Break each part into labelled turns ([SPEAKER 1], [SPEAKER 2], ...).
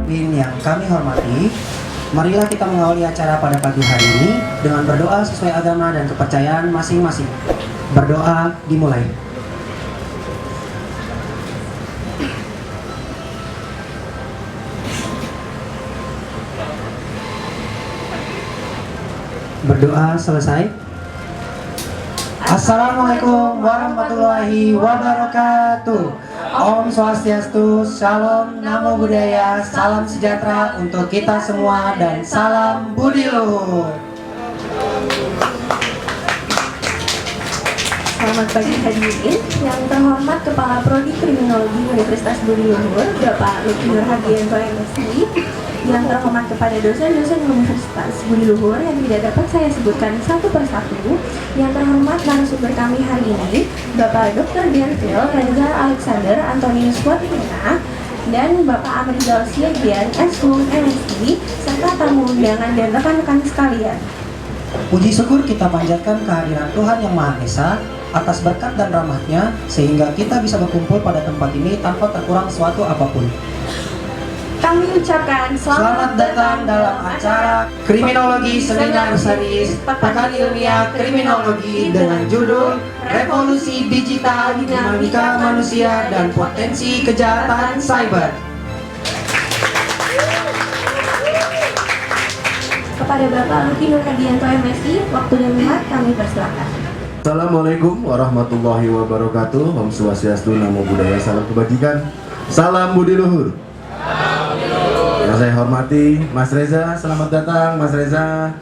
[SPEAKER 1] pemimpin yang kami hormati, marilah kita mengawali acara pada pagi hari ini dengan berdoa sesuai agama dan kepercayaan masing-masing. Berdoa dimulai. Berdoa selesai. Assalamualaikum warahmatullahi wabarakatuh. Om Swastiastu, Shalom, Namo Buddhaya, salam sejahtera untuk kita semua dan salam Budi Luhur.
[SPEAKER 2] Selamat pagi hadirin. Yang terhormat Kepala Prodi Kriminologi Universitas Budi Luhur, Bapak Luki Nur Hadianto MSI. Yang terhormat kepada dosen-dosen Universitas Budi Luhur yang tidak dapat saya sebutkan satu persatu. Yang terhormat narasumber kami hari ini, Bapak Dr. Dervil Reza Alexander Antonius Watimena dan Bapak Amrizal Siagian S.Hum MSI serta tamu undangan dan rekan-rekan sekalian.
[SPEAKER 1] Puji syukur kita panjatkan kehadiran Tuhan Yang Maha Esa atas berkat dan rahmat-Nya sehingga kita bisa berkumpul pada tempat ini tanpa terkurang suatu apapun.
[SPEAKER 2] Kami ucapkan
[SPEAKER 1] Selamat datang dalam acara Kriminologi Seminar Series Pekan Ilmiah Kriminologi dengan judul Revolusi Digital, Dinamika Manusia dan Potensi Kejahatan Cyber.
[SPEAKER 2] Kepada Bapak Luki Nur Hadianto MSI, waktu dan tempat kami persilakan.
[SPEAKER 3] Assalamualaikum warahmatullahi wabarakatuh. Om Swastiastu, Namo Buddhaya, salam kebajikan, salam Budi Luhur. Yang saya hormati Mas Reza, selamat datang Mas Reza.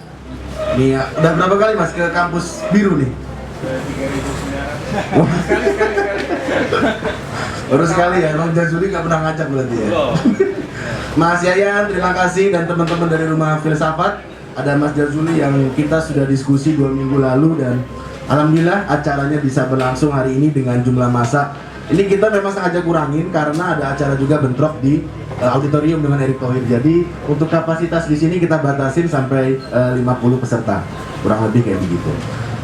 [SPEAKER 3] Nih, udah berapa kali Mas ke kampus biru nih? Baru sekali ya, Bang Jazuli nggak pernah ngajak berarti ya. Mas Yayan, terima kasih, dan teman-teman dari Rumah Filsafat. Ada Mas Jazuli yang kita sudah diskusi 2 minggu lalu dan alhamdulillah acaranya bisa berlangsung hari ini dengan jumlah massa. Ini kita memang sengaja kurangin karena ada acara juga bentrok di auditorium dengan Erick Thohir. Jadi untuk kapasitas di sini kita batasin sampai 50 peserta, kurang lebih kayak begitu.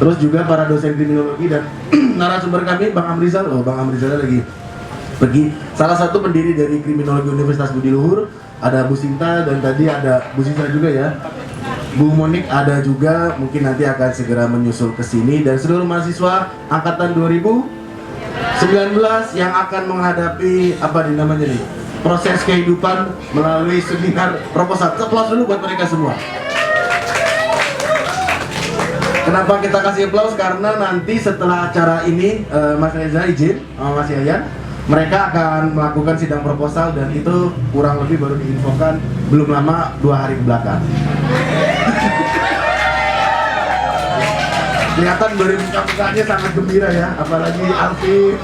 [SPEAKER 3] Terus juga para dosen kriminologi dan narasumber kami, Bang Amrizal. Bang Amrizal lagi pergi. Salah satu pendiri dari Kriminologi Universitas Budi Luhur, ada Bu Sinta, dan tadi ada Bu Sinta juga ya. Bu Monik ada juga, mungkin nanti akan segera menyusul ke sini, dan seluruh mahasiswa angkatan 2019 yang akan menghadapi namanya nih, proses kehidupan melalui seminar proposal. Aplaus dulu buat mereka semua. Kenapa kita kasih aplaus? Karena nanti setelah acara ini Mas Reza izin sama Mas Yayan, mereka akan melakukan sidang proposal dan itu kurang lebih baru diinfokan belum lama 2 hari ke belakang. Kelihatan dari muka-mukanya sangat gembira ya, apalagi Alfi,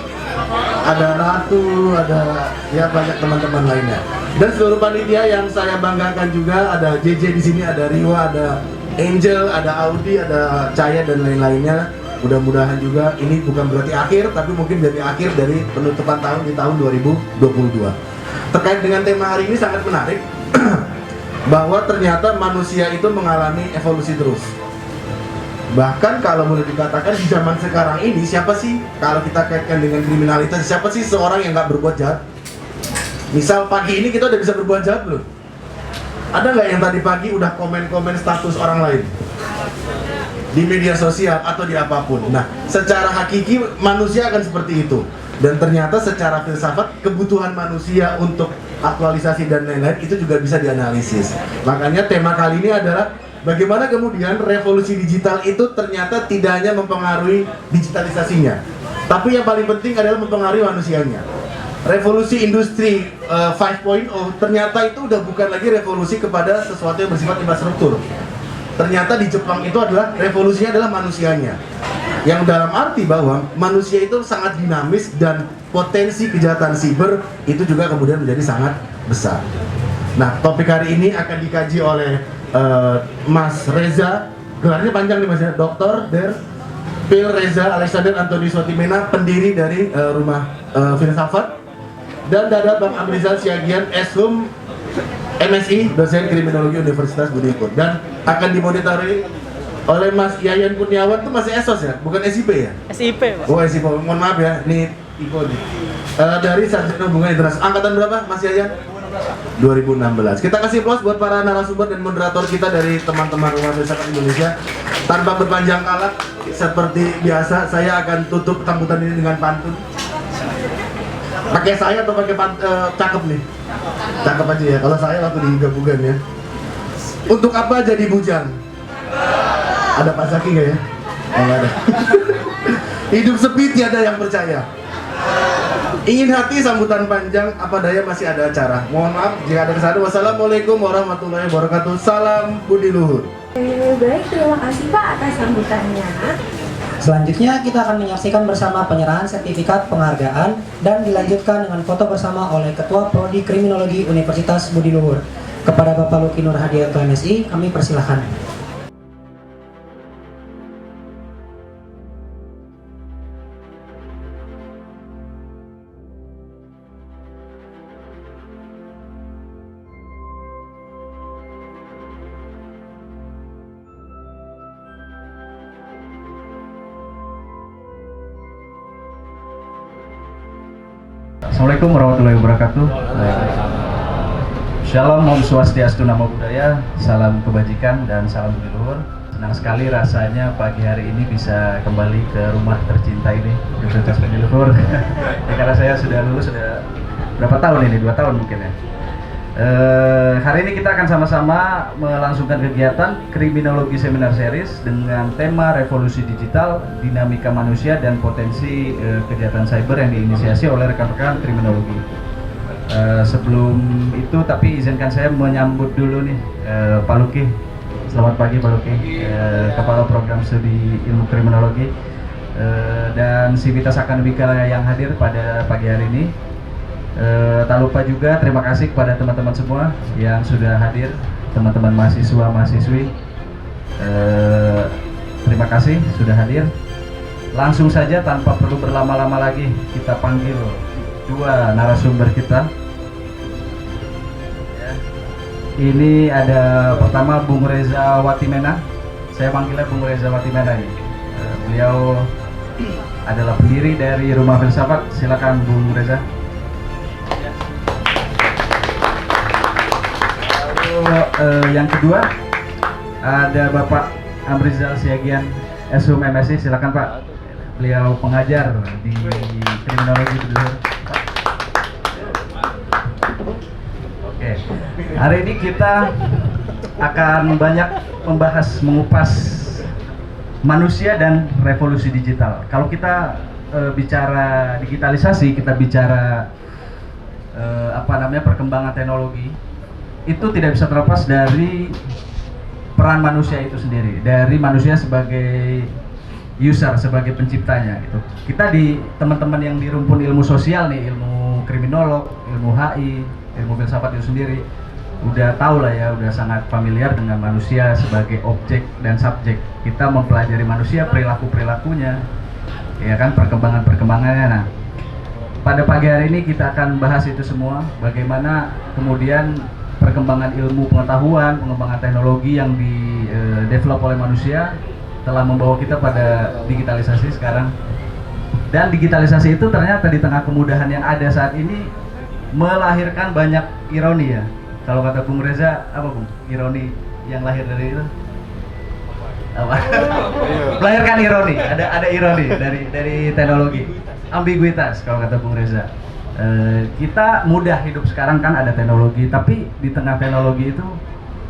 [SPEAKER 3] ada Ratu, ada ya banyak teman-teman lainnya. Dan seluruh panitia yang saya banggakan juga, ada JJ di sini, ada Riwa, ada Angel, ada Audi, ada Caya dan lain-lainnya. Mudah-mudahan juga ini bukan berarti akhir, tapi mungkin jadi akhir dari penutupan tahun di tahun 2022. Terkait dengan tema hari ini sangat menarik bahwa ternyata manusia itu mengalami evolusi terus. Bahkan kalau boleh dikatakan di zaman sekarang ini, siapa sih kalau kita kaitkan dengan kriminalitas, siapa sih seorang yang nggak berbuat jahat? Misal pagi ini kita udah bisa berbuat jahat belum? Ada nggak yang tadi pagi udah komen-komen status orang lain di media sosial atau di apapun? Nah, secara hakiki manusia akan seperti itu. Dan ternyata secara filsafat kebutuhan manusia untuk aktualisasi dan lain-lain itu juga bisa dianalisis. Makanya tema kali ini adalah bagaimana kemudian revolusi digital itu ternyata tidak hanya mempengaruhi digitalisasinya, tapi yang paling penting adalah mempengaruhi manusianya. Revolusi industri 5.0 ternyata itu udah bukan lagi revolusi kepada sesuatu yang bersifat infrastruktur. Ternyata di Jepang itu adalah revolusinya adalah manusianya. Yang dalam arti bahwa manusia itu sangat dinamis dan potensi kejahatan siber itu juga kemudian menjadi sangat besar. Nah, topik hari ini akan dikaji oleh Mas Reza, gelarnya panjang nih Mas ya, Dr. Dervil Reza Alexander Antonius Watimena, pendiri dari Rumah Filsafat, dan ada Bang Amrizal Siagian S.Hum MSI, dosen Kriminologi Universitas Budi Luhur, dan akan dimonitori oleh Mas Yayan Kurniawan. Itu masih ESOS ya, bukan SIP ya?
[SPEAKER 4] SIP Pak.
[SPEAKER 3] Oh SIP, mohon maaf ya, ini Iko nih dari Sarjana Hubungan Internasional. Angkatan berapa Mas Yayan? 2016. Kita kasih applause buat para narasumber dan moderator kita dari teman-teman Rumah Filsafat Indonesia. Tanpa berpanjang alat, seperti biasa saya akan tutup sambutan ini dengan pantun. Pakai saya atau pakai cakep nih? Cakep aja ya. Kalau saya waktu di gabungan ya. Untuk apa jadi bujang? Ada Pak Zaki nggak ya? Oh, nggak ada. Hidup sepi tiada yang percaya. Ingin hati sambutan panjang, apa daya masih ada acara. Mohon maaf jika ada kesalahan. Wassalamualaikum warahmatullahi wabarakatuh. Salam budi luhur.
[SPEAKER 2] Baik, terima kasih Pak atas sambutannya.
[SPEAKER 1] Selanjutnya kita akan menyaksikan bersama penyerahan sertifikat penghargaan dan dilanjutkan dengan foto bersama oleh Ketua Prodi Kriminologi Universitas Budi Luhur. Kepada Bapak Luki Nur Hadiat KMSI, kami persilahkan.
[SPEAKER 4] Assalamualaikum warahmatullahi wabarakatuh. Shalom, Om Swastiastu, Namo Buddhaya, salam kebajikan dan salam budi luhur. Senang sekali rasanya pagi hari ini bisa kembali ke rumah tercinta ini, Universitas Budi Luhur. Ya, karena saya sudah lulus sudah berapa tahun ini? 2 tahun mungkin ya. Hari ini kita akan sama-sama melangsungkan kegiatan Kriminologi Seminar Series dengan tema Revolusi Digital, Dinamika Manusia dan Potensi Kejahatan Cyber yang diinisiasi oleh rekan-rekan kriminologi. Sebelum itu tapi izinkan saya menyambut dulu nih Pak Luki. Selamat pagi Pak Luki, Kepala Program Studi Ilmu Kriminologi, dan Sivitas Akademika yang hadir pada pagi hari ini. Tak lupa juga terima kasih kepada teman-teman semua yang sudah hadir, teman-teman mahasiswa mahasiswi. Terima kasih sudah hadir. Langsung saja tanpa perlu berlama-lama lagi kita panggil 2 narasumber kita. Ya. Ini ada pertama Bung Reza Watimena. Saya panggilnya Bung Reza Watimena ini. Beliau adalah pendiri dari Rumah Filsafat. Silakan Bung Reza. Yang kedua ada Bapak Amrizal Siagian, SHUM MSI. Silakan Pak. Beliau pengajar di kriminologi dulu. Oke. Hari ini kita akan banyak membahas, mengupas manusia dan revolusi digital. Kalau kita bicara digitalisasi, kita bicara perkembangan teknologi, itu tidak bisa terlepas dari peran manusia itu sendiri, dari manusia sebagai user, sebagai penciptanya gitu. Kita di teman-teman yang di rumpun ilmu sosial nih, ilmu kriminolog, ilmu HI, ilmu filsafat itu sendiri udah tahu lah ya, udah sangat familiar dengan manusia sebagai objek dan subjek. Kita mempelajari manusia, perilaku-perilakunya, ya kan, perkembangan-perkembangannya. Nah, pada pagi hari ini kita akan bahas itu semua, bagaimana kemudian perkembangan ilmu pengetahuan, pengembangan teknologi yang di-develop oleh manusia telah membawa kita pada digitalisasi sekarang. Dan digitalisasi itu ternyata di tengah kemudahan yang ada saat ini melahirkan banyak ironi ya. Kalau kata Bung Reza, apa Bung? Ironi yang lahir dari itu? Apa? Melahirkan ironi, ada ironi dari teknologi. Ambiguitas kalau kata Bung Reza. Kita mudah hidup sekarang kan, ada teknologi, tapi di tengah teknologi itu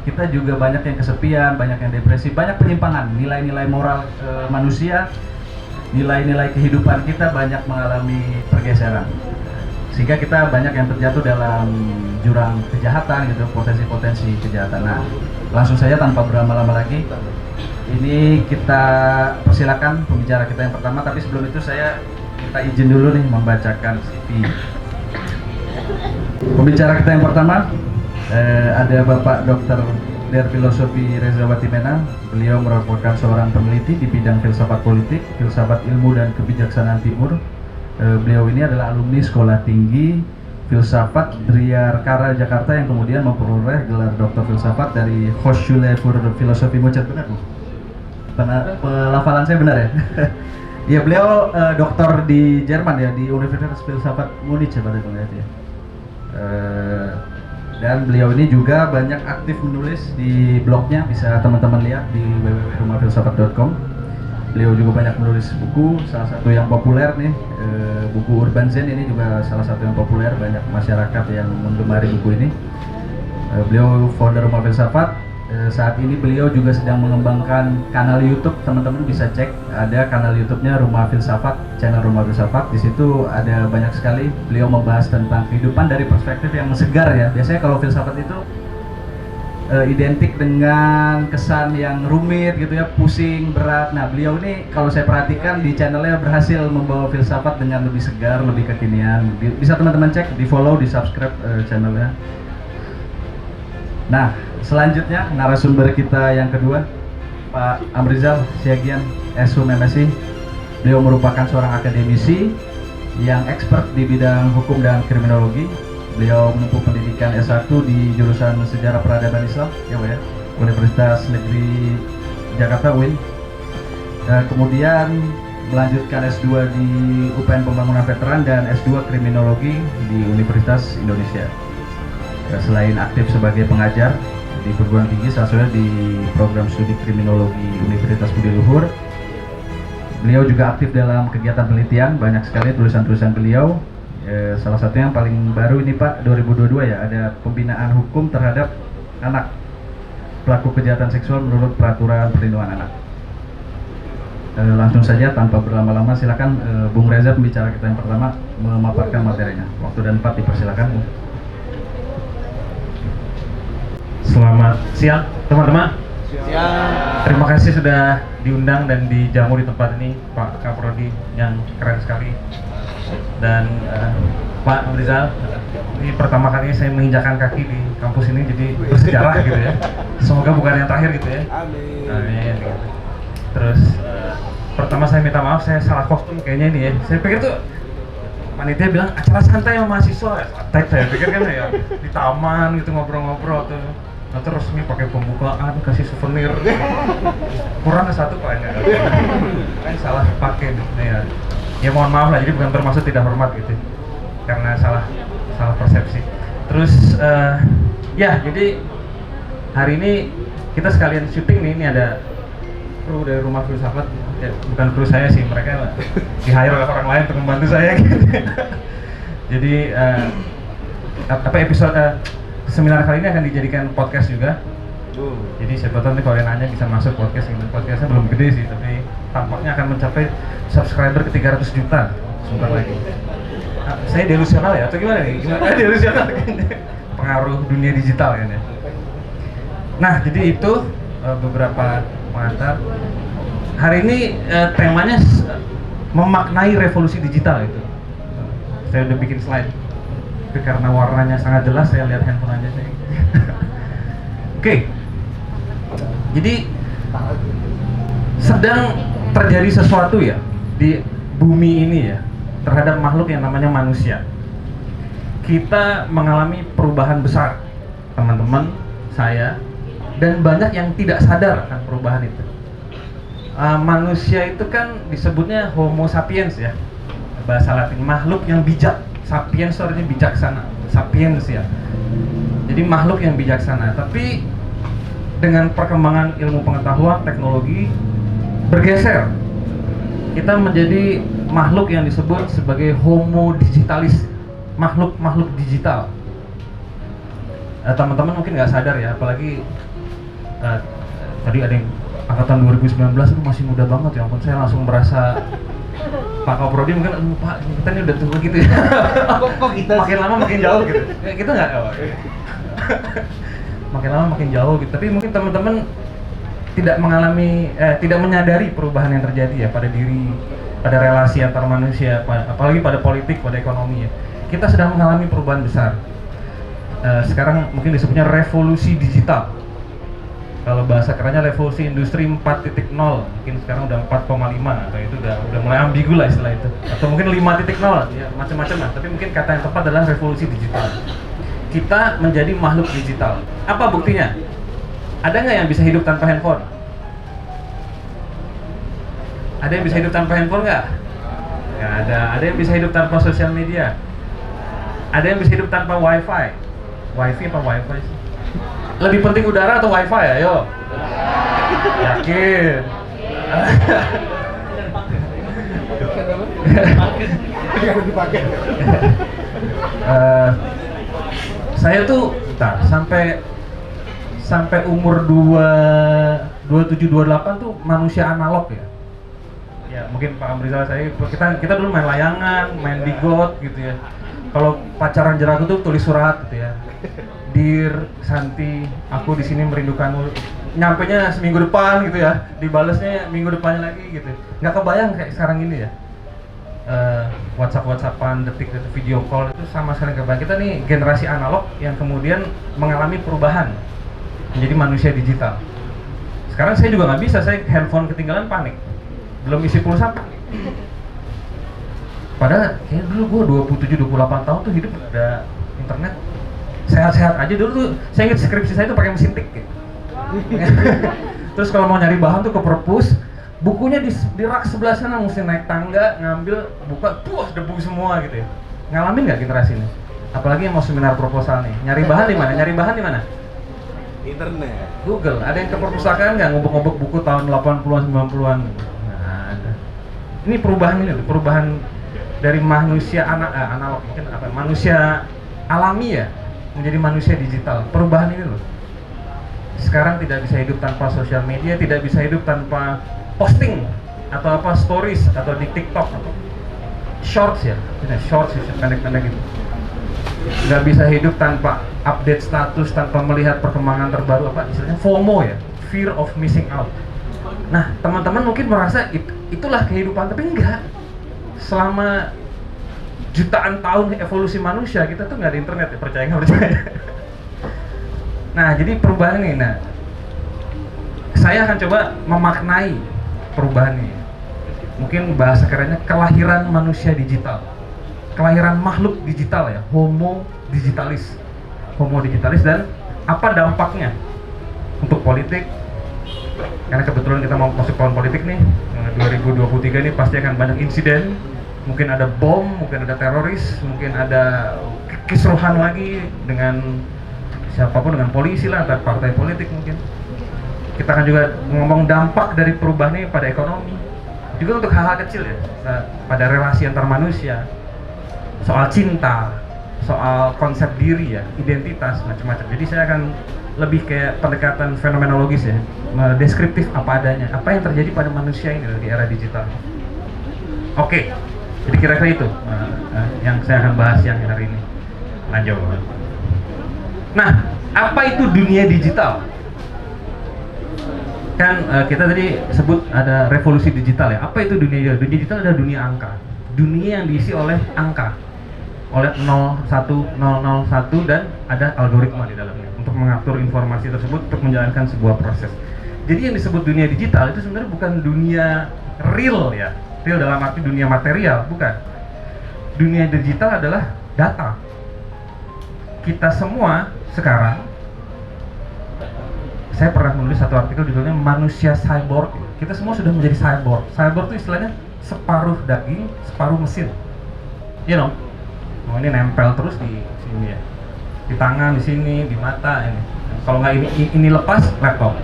[SPEAKER 4] kita juga banyak yang kesepian, banyak yang depresi, banyak penyimpangan, nilai-nilai moral manusia, nilai-nilai kehidupan kita banyak mengalami pergeseran, sehingga kita banyak yang terjatuh dalam jurang kejahatan gitu, potensi-potensi kejahatan. Nah, langsung saja tanpa berlama-lama lagi, ini kita persilakan pembicara kita yang pertama, tapi sebelum itu saya minta izin dulu nih membacakan CV. Pembicara kita yang pertama ada Bapak Dr. Der Filosofi Reza Watimena. Beliau merupakan seorang peneliti di bidang filsafat politik, filsafat ilmu dan kebijaksanaan timur. Beliau ini adalah alumni Sekolah Tinggi Filsafat Driyarkara Jakarta yang kemudian memperoleh gelar Doktor Filsafat dari Hochschule für Philosophie München. Benar Bu? Pelafalan saya benar ya? Ya, beliau doktor di Jerman ya, di Universitas Filsafat Munich ya pada itu ya. Dan beliau ini juga banyak aktif menulis di blognya, bisa teman-teman lihat di www.rumahfilsafat.com. Beliau juga banyak menulis buku, salah satu yang populer nih, buku Urban Zen ini juga salah satu yang populer, banyak masyarakat yang menggemari buku ini. Beliau founder Rumah Filsafat. Saat ini beliau juga sedang mengembangkan kanal YouTube, teman-teman bisa cek, ada kanal YouTube-nya Rumah Filsafat, channel Rumah Filsafat. Di situ ada banyak sekali beliau membahas tentang kehidupan dari perspektif yang segar ya. Biasanya kalau filsafat itu identik dengan kesan yang rumit gitu ya, pusing, berat. Nah, beliau ini kalau saya perhatikan di channelnya berhasil membawa filsafat dengan lebih segar, lebih kekinian. Bisa teman-teman cek, di follow, di subscribe channelnya. Nah, selanjutnya narasumber kita yang kedua, Pak Amrizal Siagian, S.Hum MSI. Beliau merupakan seorang akademisi yang expert di bidang hukum dan kriminologi. Beliau menempuh pendidikan S1 di jurusan Sejarah Peradaban Islam, ya Pak ya, Universitas Negeri Jakarta UIN. Kemudian melanjutkan S2 di UPN Pembangunan Veteran dan S2 Kriminologi di Universitas Indonesia. Selain aktif sebagai pengajar di perguruan tinggi, salah satunya di program studi kriminologi Universitas Budi Luhur, beliau juga aktif dalam kegiatan penelitian, banyak sekali tulisan-tulisan beliau. Salah satunya yang paling baru ini Pak, 2022 ya, ada pembinaan hukum terhadap anak pelaku kejahatan seksual menurut peraturan perlindungan anak. Langsung saja tanpa berlama-lama, silakan Bung Reza, pembicara kita yang pertama, memaparkan materinya. Waktu dan tempat dipersilakan.
[SPEAKER 5] Selamat siang teman-teman. Terima kasih sudah diundang dan dijamu di tempat ini, Pak Kaprodi yang keren sekali. Dan Pak Amrizal, ini pertama kali saya menginjakan kaki di kampus ini, jadi bersejarah gitu ya. Semoga bukan yang terakhir gitu ya. Amin. Terus pertama saya minta maaf, saya salah kostum kayaknya ini ya. Saya pikir tuh panitia bilang acara santai sama mahasiswa, santai saya pikir kan ya di taman gitu ngobrol-ngobrol tuh. Nah terus nih pakai pembukaan, kasih souvenir, kurang satu Pak, kan salah pakai nih ya mohon maaf lah, jadi bukan termasuk tidak hormat gitu, karena salah persepsi. Terus ya jadi hari ini kita sekalian syuting nih, ini ada kru dari Rumah Filsafat, ya, bukan kru saya sih, mereka di-hire oleh orang lain untuk membantu saya gitu. Jadi episode seminar kali ini akan dijadikan podcast juga. Jadi siapa tahu nih kalau yang nanya bisa masuk podcast ini. Podcastnya belum gede sih, tapi tampaknya akan mencapai subscriber ke 300 juta sebentar lagi. Saya delusional ya atau gimana nih? Delusional pengaruh dunia digital kan ya. Nah, jadi itu beberapa pengantar. Hari ini temanya memaknai revolusi digital itu. Saya udah bikin slide. Tapi karena warnanya sangat jelas, saya lihat handphone aja saya. Oke. Jadi sedang terjadi sesuatu ya di bumi ini ya terhadap makhluk yang namanya manusia. Kita mengalami perubahan besar, teman-teman, saya, dan banyak yang tidak sadar akan perubahan itu. Manusia itu kan disebutnya Homo sapiens ya, bahasa Latin, makhluk yang bijak. Sapiens artinya bijaksana, sapiens ya. Jadi makhluk yang bijaksana. Tapi dengan perkembangan ilmu pengetahuan, teknologi bergeser. Kita menjadi makhluk yang disebut sebagai Homo digitalis, makhluk digital. Teman-teman mungkin nggak sadar ya, apalagi tadi ada yang angkatan 2019 itu masih muda banget ya, ampun saya langsung merasa Pak Kaprodi mungkin, Pak kita ini udah tua gitu ya. Kok kita makin lama makin jauh gitu. Kita nggak makin lama makin jauh gitu. Tapi mungkin teman-teman tidak mengalami, tidak menyadari perubahan yang terjadi ya pada diri, pada relasi antar manusia, apalagi pada politik, pada ekonomi ya. Kita sedang mengalami perubahan besar. Sekarang mungkin disebutnya revolusi digital. Kalau bahasa kerennya revolusi industri 4.0, mungkin sekarang udah 4,5 atau itu udah mulai ambigu lah istilah itu. Atau mungkin 5.0 ya macam-macam lah, tapi mungkin kata yang tepat adalah revolusi digital. Kita menjadi makhluk digital. Apa buktinya? Ada nggak yang bisa hidup tanpa handphone? Ada yang bisa hidup tanpa handphone nggak? Nggak ada. Ada yang bisa hidup tanpa sosial media? Ada yang bisa hidup tanpa wifi? wifi apa wifi sih? Lebih penting udara atau wifi ya? Yo. Yakin. Saya tuh sampai umur 27 28 tuh manusia analog ya. Ya, mungkin Pak Amrizal kita dulu main layangan, main bigot gitu ya. Kalau pacaran jarak tuh tulis surat gitu ya. Dear Santi, aku di sini merindukanmu. Nyampenya seminggu depan gitu ya. Dibalesnya minggu depannya lagi gitu. Nggak kebayang kayak sekarang ini ya. WhatsApp-WhatsAppan, detik-detik video call itu sama sekali nggak kebayang. Kita nih generasi analog yang kemudian mengalami perubahan menjadi manusia digital. Sekarang saya juga nggak bisa, saya handphone ketinggalan panik. Belum isi pulsa panik. Padahal kayak dulu gue 27-28 tahun tuh hidup ada internet sehat-sehat aja. Dulu tuh saya ingat skripsi saya tuh pakai mesin tik gitu. Terus kalau mau nyari bahan tuh ke perpus, bukunya di rak sebelah sana, mesti naik tangga, ngambil, buka, puas debu semua gitu ya. Ngalamin nggak generasi ini? Apalagi yang mau seminar proposal nih, nyari bahan di mana? Nyari bahan di mana?
[SPEAKER 3] Internet.
[SPEAKER 5] Google. Ada yang ke perpustakaan nggak ngubek-ngubek buku tahun 80-an 90-an? Nah, ada. Ini perubahan ini, perubahan dari manusia analog, mungkin apa? Manusia alami ya menjadi manusia digital. Perubahan ini loh. Sekarang tidak bisa hidup tanpa sosial media, tidak bisa hidup tanpa posting atau apa stories atau di TikTok atau shorts ya, shorts pendek-pendek gitu. Nggak bisa hidup tanpa update status, tanpa melihat perkembangan terbaru, apa istilahnya FOMO ya, fear of missing out. Nah, teman-teman mungkin merasa itulah kehidupan, tapi enggak. Selama jutaan tahun evolusi manusia, kita tuh nggak ada internet ya, percaya nggak percaya. Nah, jadi perubahan ini, nah saya akan coba memaknai perubahan ini. Mungkin bahasa kerennya kelahiran manusia digital, kelahiran makhluk digital ya, homo digitalis, dan apa dampaknya untuk politik. Karena kebetulan kita mau masuk tahun politik nih, 2023 ini pasti akan banyak insiden, mungkin ada bom, mungkin ada teroris, mungkin ada kisruhan lagi dengan siapapun, dengan polisi lah, antar partai politik mungkin. Kita akan juga ngomong dampak dari perubahan ini pada ekonomi, juga untuk hal-hal kecil ya, pada relasi antar manusia, soal cinta, soal konsep diri ya, identitas, macam-macam. Jadi saya akan lebih kayak pendekatan fenomenologis ya, deskriptif apa adanya, apa yang terjadi pada manusia ini di era digital. Oke, jadi kira-kira itu yang saya akan bahas yang hari ini. Lanjut. Nah, apa itu dunia digital? Kan kita tadi sebut ada revolusi digital ya. Apa itu dunia digital? Dunia digital adalah dunia angka. Dunia yang diisi oleh angka, oleh 01, 001, dan ada algoritma di dalamnya untuk mengatur informasi tersebut untuk menjalankan sebuah proses. Jadi yang disebut dunia digital itu sebenarnya bukan dunia real ya. Real dalam arti dunia material, bukan. Dunia digital adalah data. Kita semua sekarang, saya pernah menulis satu artikel judulnya Manusia Cyborg. Kita semua sudah menjadi cyborg. Cyborg itu istilahnya separuh daging, separuh mesin. You know, ini nempel terus di sini ya, di tangan, di sini, di mata ini. Kalau nggak ini lepas, laptop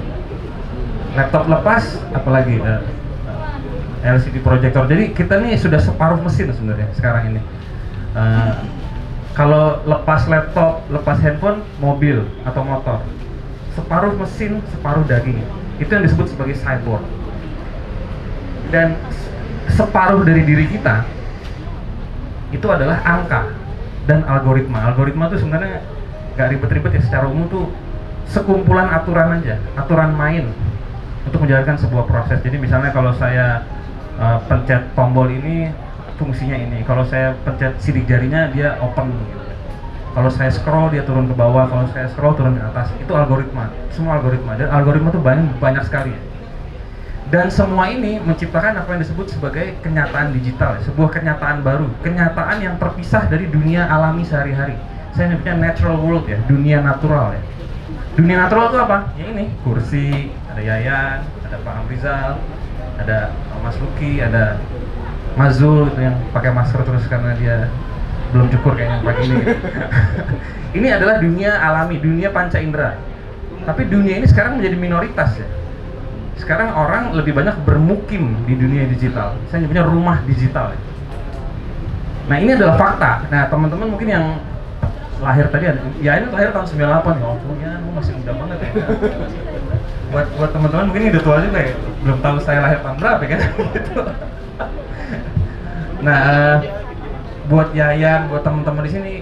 [SPEAKER 5] lepas, apalagi LCD projector. Jadi kita nih sudah separuh mesin sebenarnya sekarang ini. Kalau lepas laptop, lepas handphone, mobil atau motor, separuh mesin, separuh daging. Itu yang disebut sebagai cyborg. Dan separuh dari diri kita itu adalah angka dan algoritma. Algoritma itu sebenarnya nggak ribet-ribet ya, secara umum tuh sekumpulan aturan aja, aturan main untuk menjalankan sebuah proses. Jadi misalnya kalau saya pencet tombol ini, fungsinya ini. Kalau saya pencet sidik jarinya, dia open gitu. Kalau saya scroll, dia turun ke bawah. Kalau saya scroll, turun ke atas. Itu algoritma, semua algoritma. Dan algoritma itu banyak sekali ya. Dan semua ini menciptakan apa yang disebut sebagai kenyataan digital, sebuah kenyataan baru, kenyataan yang terpisah dari dunia alami sehari-hari. Saya nyebutnya natural world ya, dunia natural ya. Dunia natural itu apa? Ya ini, kursi, ada Yayan, ada Pak Amrizal, ada Mas Luki, ada Mazul itu yang pakai masker terus karena dia belum cukur kayaknya pagi ini. Ini adalah dunia alami, dunia panca indera. Tapi dunia ini sekarang menjadi minoritas ya. Sekarang orang lebih banyak bermukim di dunia digital. Saya nyebutnya rumah digital. Nah ini adalah fakta. Nah teman-teman mungkin yang lahir tadi, ya ini lahir tahun 98 ya, ya masih muda banget ya. Buat teman-teman mungkin ini udah tua juga ya, belum tahu saya lahir tahun berapa kan gitu. Nah buat Yayan, buat teman-teman di sini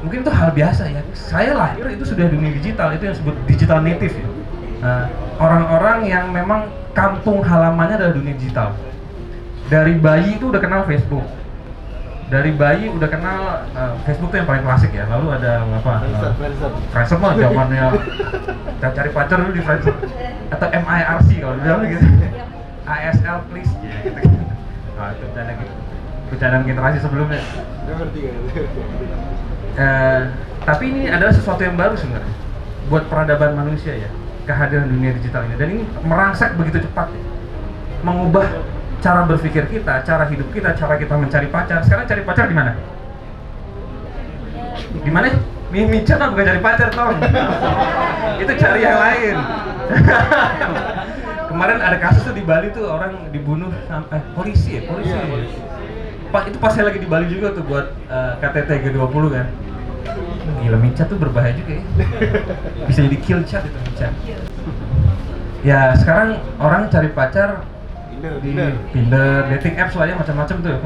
[SPEAKER 5] mungkin itu hal biasa ya. Saya lahir itu sudah dunia digital, itu yang disebut digital native ya. Orang-orang yang memang kampung halamannya adalah dunia digital. Dari bayi itu udah kenal Facebook. Dari bayi udah kenal Facebook tuh yang paling klasik ya. Lalu ada apa? Friendster mah zamannya cari pacar dulu di Friendster. Atau MIRC kalau bilang gitu. ASL please ya gitu. Nah, itu bercandaan generasi sebelumnya. Tapi ini adalah sesuatu yang baru sebenarnya buat peradaban manusia ya, kehadiran dunia digital ini. Dan ini merangsek begitu cepat ya. Mengubah cara berpikir kita, cara hidup kita, cara kita mencari pacar. Sekarang cari pacar di mana? Di mana? Micet mah bukan cari pacar, Tom. Itu cari yang lain. Kemarin ada kasus tuh di Bali tuh orang dibunuh sampai polisi. Itu pas saya lagi di Bali juga tuh buat KTT G20 kan. Gila, micet tuh berbahaya juga ya. Bisa jadi kill chat itu micet. Ya sekarang orang cari pacar di Tinder, dating apps lah ya, macam-macam tuh.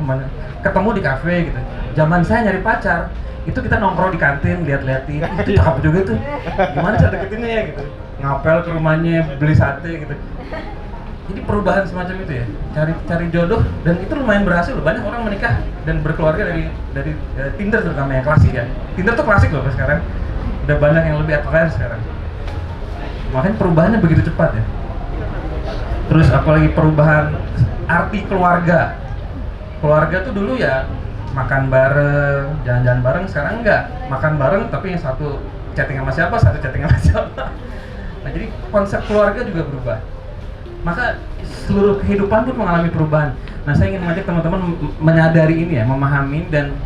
[SPEAKER 5] Ketemu di kafe gitu. Zaman saya nyari pacar, itu kita nongkrong di kantin, lihat-lihatin, itu cakep juga tuh. Gimana cara deketinnya ya gitu. Ngapel ke rumahnya, beli sate gitu. Jadi perubahan semacam itu ya, cari jodoh, dan itu lumayan berhasil loh. Banyak orang menikah dan berkeluarga dari Tinder terutama yang klasik ya. Tinder tuh klasik loh sekarang. Udah banyak yang lebih advance sekarang. Makanya perubahannya begitu cepat ya. Terus apalagi perubahan arti keluarga. Keluarga tuh dulu ya makan bareng, jalan-jalan bareng. Sekarang enggak, makan bareng tapi yang satu chatting sama siapa, satu chatting sama siapa. Nah jadi konsep keluarga juga berubah. Maka seluruh kehidupan pun mengalami perubahan. Nah saya ingin mengajak teman-teman menyadari ini ya, memahami, dan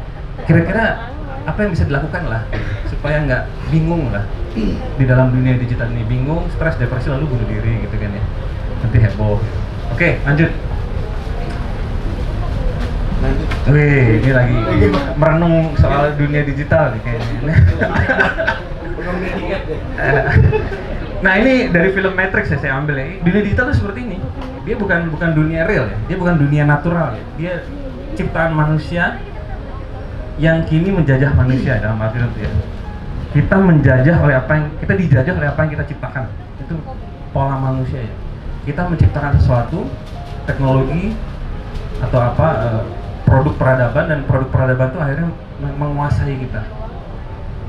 [SPEAKER 5] kira-kira apa yang bisa dilakukan lah supaya nggak bingung lah di dalam dunia digital ini. Bingung, stres, depresi, lalu bunuh diri gitu kan ya. Nanti heboh. Oke, lanjut. Wih, ini lagi merenung soal dunia digital nih kayaknya. Nah ini dari film Matrix ya saya ambil ya. Dunia digital itu seperti ini. Dia bukan dunia real ya. Dia bukan dunia natural ya. Dia ciptaan manusia yang kini menjajah manusia dalam arti itu ya. Kita dijajah oleh apa yang kita ciptakan. Itu pola manusia ya. Kita menciptakan sesuatu, teknologi atau produk peradaban, dan produk peradaban itu akhirnya menguasai kita.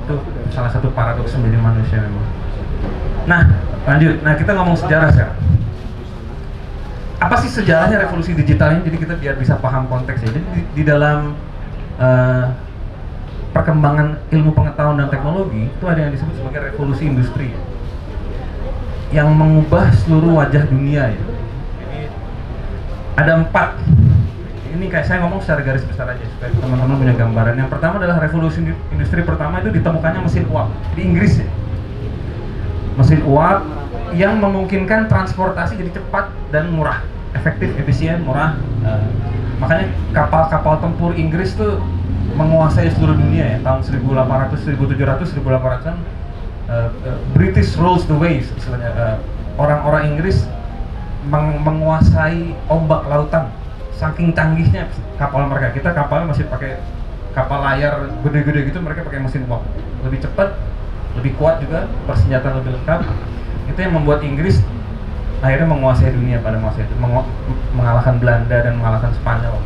[SPEAKER 5] Itu salah satu paradoks menjadi manusia memang. Nah, lanjut. Nah, kita ngomong sejarah sekarang. Apa sih sejarahnya revolusi digital ini? Jadi kita biar bisa paham konteksnya. Jadi di dalam perkembangan ilmu pengetahuan dan teknologi itu ada yang disebut sebagai revolusi industri yang mengubah seluruh wajah dunia ya. Jadi ada 4. Ini kayak saya ngomong secara garis besar aja supaya teman-teman punya gambaran. Yang pertama adalah revolusi industri pertama, itu ditemukannya mesin uap di Inggris ya. Mesin uap yang memungkinkan transportasi jadi cepat dan murah, efektif, efisien, murah. Makanya kapal-kapal tempur Inggris tuh menguasai seluruh dunia ya, tahun 1800, 1700, 1800-an. British rules the waves, istilahnya. Orang-orang Inggris menguasai ombak lautan. Saking canggihnya kapal mereka. Kita kapalnya masih pakai kapal layar gede-gede gitu, mereka pakai mesin uap. Lebih cepat, lebih kuat juga, persenjataan lebih lengkap. Itu yang membuat Inggris akhirnya menguasai dunia pada masa itu, mengalahkan Belanda dan mengalahkan Spanyol.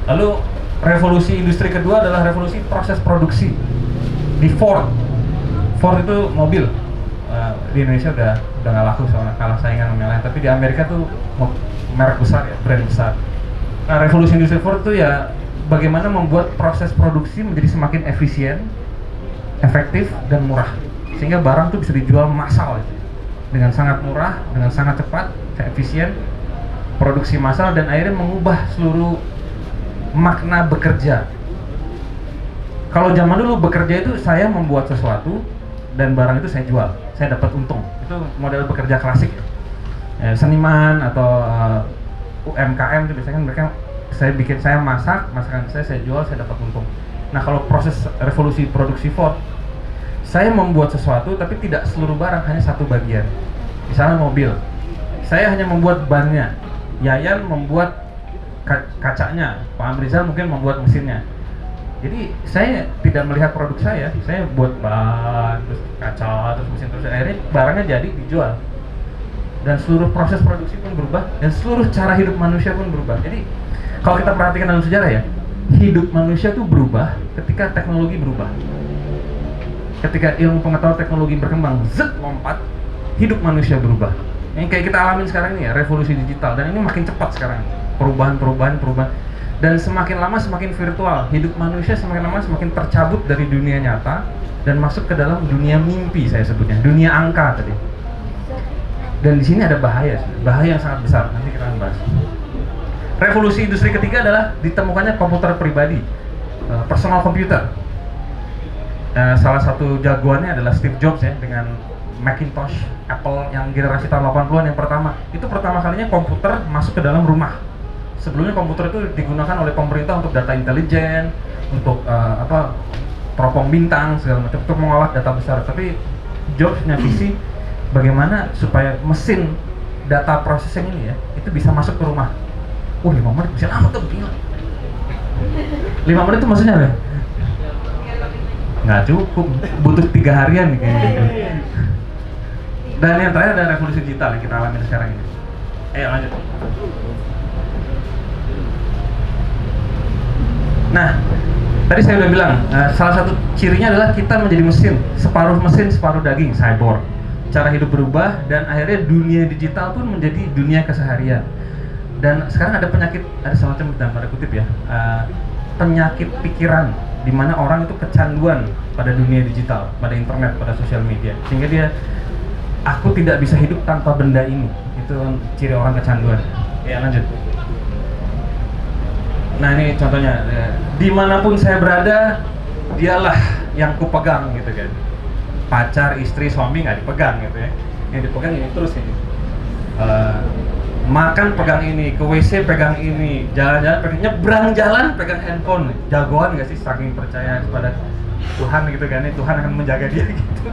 [SPEAKER 5] Lalu revolusi industri kedua adalah revolusi proses produksi di Ford. Ford itu mobil. Di Indonesia udah nggak laku soalnya kalah saingan sama yang lain, tapi di Amerika tuh merek besar ya, brand besar. Nah, revolusi industri Ford itu ya bagaimana membuat proses produksi menjadi semakin efisien, efektif, dan murah, sehingga barang tuh bisa dijual massal gitu, dengan sangat murah, dengan sangat cepat, efisien, produksi massal, dan akhirnya mengubah seluruh makna bekerja. Kalau zaman dulu bekerja itu saya membuat sesuatu dan barang itu saya jual, saya dapat untung. Itu model bekerja klasik ya. Seniman atau UMKM itu biasanya kan mereka saya masak, masakan saya jual, saya dapat untung. Nah, kalau proses revolusi produksi Ford, saya membuat sesuatu tapi tidak seluruh barang, hanya satu bagian. Misalnya mobil, saya hanya membuat bannya, Yayan membuat kacanya, Pak Amrizal mungkin membuat mesinnya. Jadi saya tidak melihat produk saya buat ban, terus kaca, terus mesin, terus akhirnya barangnya jadi dijual. Dan seluruh proses produksi pun berubah, dan seluruh cara hidup manusia pun berubah. Jadi kalau kita perhatikan dalam sejarah ya, hidup manusia itu berubah ketika teknologi berubah. Ketika ilmu pengetahuan teknologi berkembang, lompat, hidup manusia berubah. Yang kayak kita alamin sekarang ini ya, revolusi digital, dan ini makin cepat sekarang. Perubahan. Dan semakin lama semakin virtual. Hidup manusia semakin lama semakin tercabut dari dunia nyata dan masuk ke dalam dunia mimpi, saya sebutnya, dunia angka tadi. Dan di sini ada bahaya yang sangat besar. Nanti kita akan bahas. Revolusi industri ketiga adalah ditemukannya komputer pribadi, personal computer. Salah satu jagoannya adalah Steve Jobs ya, dengan Macintosh, Apple yang generasi tahun 80-an yang pertama. Itu pertama kalinya komputer masuk ke dalam rumah. Sebelumnya komputer itu digunakan oleh pemerintah untuk data intelijen, untuk teropong bintang segala macam, untuk mengolah data besar. Tapi Jobs punya visi bagaimana supaya mesin data processing ini ya, itu bisa masuk ke rumah. 5 menit bisa lama tuh, gila. 5 menit itu maksudnya apa? Nggak cukup, butuh 3 harian nih kayaknya gitu. Dan yang terakhir ada revolusi digital yang kita alami sekarang ini. Ayo lanjut. Nah, tadi saya udah bilang, salah satu cirinya adalah kita menjadi mesin, separuh daging, cyborg. Cara hidup berubah dan akhirnya dunia digital pun menjadi dunia keseharian. Dan sekarang ada penyakit, ada semacam dalam tanda kutip ya, penyakit pikiran, di mana orang itu kecanduan pada dunia digital, pada internet, pada sosial media, sehingga dia, aku tidak bisa hidup tanpa benda ini. Itu ciri orang kecanduan. Ya lanjut. Nah ini contohnya, dimanapun saya berada, dialah yang kupegang gitu kan. Pacar, istri, suami nggak dipegang gitu ya. Yang dipegang ini terus ini. Makan pegang ini, ke WC pegang ini, jalan-jalan pegang, nyebrang jalan pegang handphone. Jagoan nggak sih, saking percaya kepada Tuhan gitu kan, Tuhan akan menjaga dia gitu.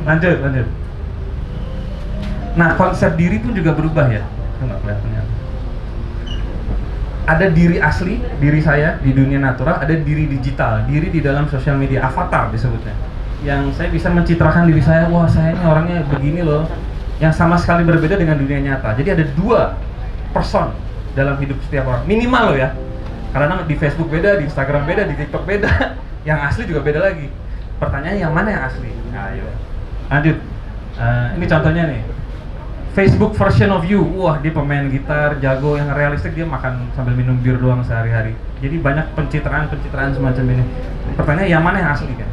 [SPEAKER 5] Lanjut. Nah konsep diri pun juga berubah ya. Nggak kelihatannya. Ada diri asli, diri saya di dunia natural, ada diri digital, diri di dalam sosial media, avatar disebutnya. Yang saya bisa mencitrakan diri saya, wah saya ini orangnya begini loh, yang sama sekali berbeda dengan dunia nyata. Jadi ada 2 person dalam hidup setiap orang, minimal loh ya. Karena di Facebook beda, di Instagram beda, di TikTok beda, yang asli juga beda lagi. Pertanyaannya yang mana yang asli? Nah, ayo. Lanjut. Ini contohnya nih. Facebook version of you, wah dia pemain gitar, jago, yang realistik dia makan sambil minum bir doang sehari-hari. Jadi banyak pencitraan semacam ini. Pertanyaannya yang mana yang asli kan?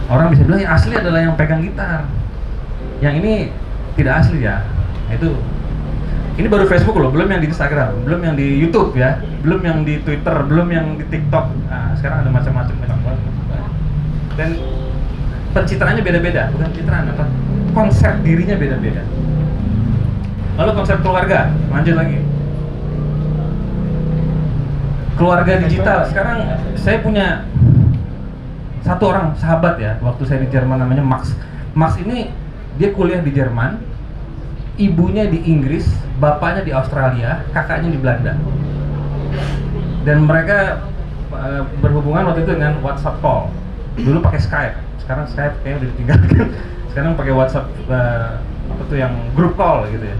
[SPEAKER 5] Orang bisa bilang yang asli adalah yang pegang gitar. Yang ini tidak asli ya. Ini baru Facebook loh, belum yang di Instagram, belum yang di YouTube ya, belum yang di Twitter, belum yang di TikTok. Nah, sekarang ada macam-macam banget. Dan pencitraannya beda-beda, bukan pencitraan apa? Konsep dirinya beda-beda. Lalu konsep keluarga, lanjut lagi. Keluarga digital. Sekarang saya punya satu orang sahabat ya, waktu saya di Jerman namanya Max. Max ini dia kuliah di Jerman, ibunya di Inggris, bapaknya di Australia, kakaknya di Belanda. Dan mereka berhubungan waktu itu dengan WhatsApp call. Dulu pakai Skype, sekarang Skype kayaknya udah ditinggalkan. Sekarang pakai WhatsApp yang grup call gitu ya.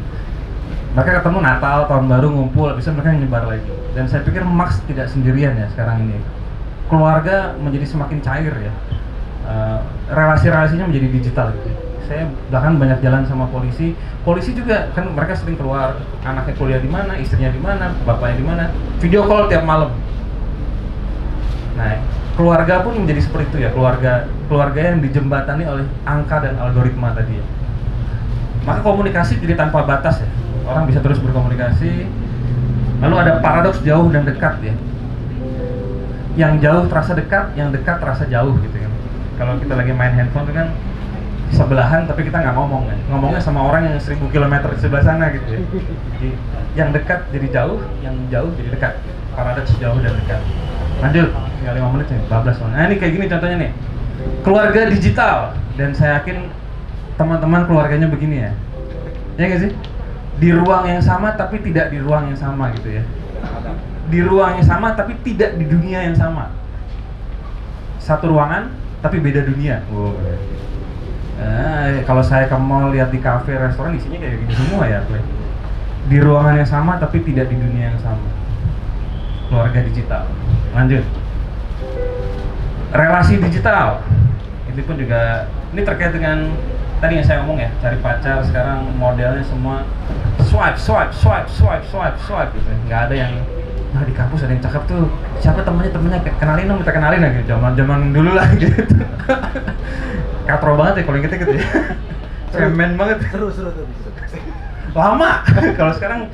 [SPEAKER 5] Mereka ketemu Natal, tahun baru ngumpul, bisa mereka nyebar lagi. Dan saya pikir Max tidak sendirian ya sekarang ini. Keluarga menjadi semakin cair ya. Relasi-relasinya menjadi digital gitu. Saya bahkan banyak jalan sama polisi. Polisi juga kan mereka sering keluar, anaknya kuliah di mana, istrinya di mana, bapaknya di mana. Video call tiap malam. Nah, keluarga pun menjadi seperti itu ya, keluarga yang dijembatani oleh angka dan algoritma tadi ya. Maka komunikasi jadi tanpa batas ya, orang bisa terus berkomunikasi. Lalu ada paradoks jauh dan dekat ya. yang jauh terasa dekat, yang dekat terasa jauh gitu kan. Kalau kita lagi main handphone itu kan sebelahan tapi kita nggak ngomong kan, ngomongnya sama orang yang 1000 km di sebelah sana gitu ya. Jadi yang dekat jadi jauh, yang jauh jadi dekat, paradoks jauh dan dekat. Lanjut, tinggal 5 menit nih, bablas. Nah ini kayak gini contohnya nih, keluarga digital, dan saya yakin teman-teman keluarganya begini ya, ya nggak sih? Di ruang yang sama tapi tidak di ruang yang sama gitu ya. Di ruang yang sama tapi tidak di dunia yang sama. Satu ruangan tapi beda dunia. Wow. Kalau saya ke mall lihat di kafe, restoran isinya kayak gini semua ya, di ruangan yang sama tapi tidak di dunia yang sama. Keluarga digital. Lanjut. Relasi digital. Itu pun juga ini terkait dengan tadi yang saya ngomong ya, cari pacar sekarang modelnya semua swipe gitu. Nggak ada yang di kampus ada yang cakep tuh, siapa temennya kenalin dong, kita kenalin lagi, zaman dulu lah gitu. Katro banget ya kalau kita gitu ya. Cemen banget.
[SPEAKER 3] Seru tuh.
[SPEAKER 5] Lama. Kalau sekarang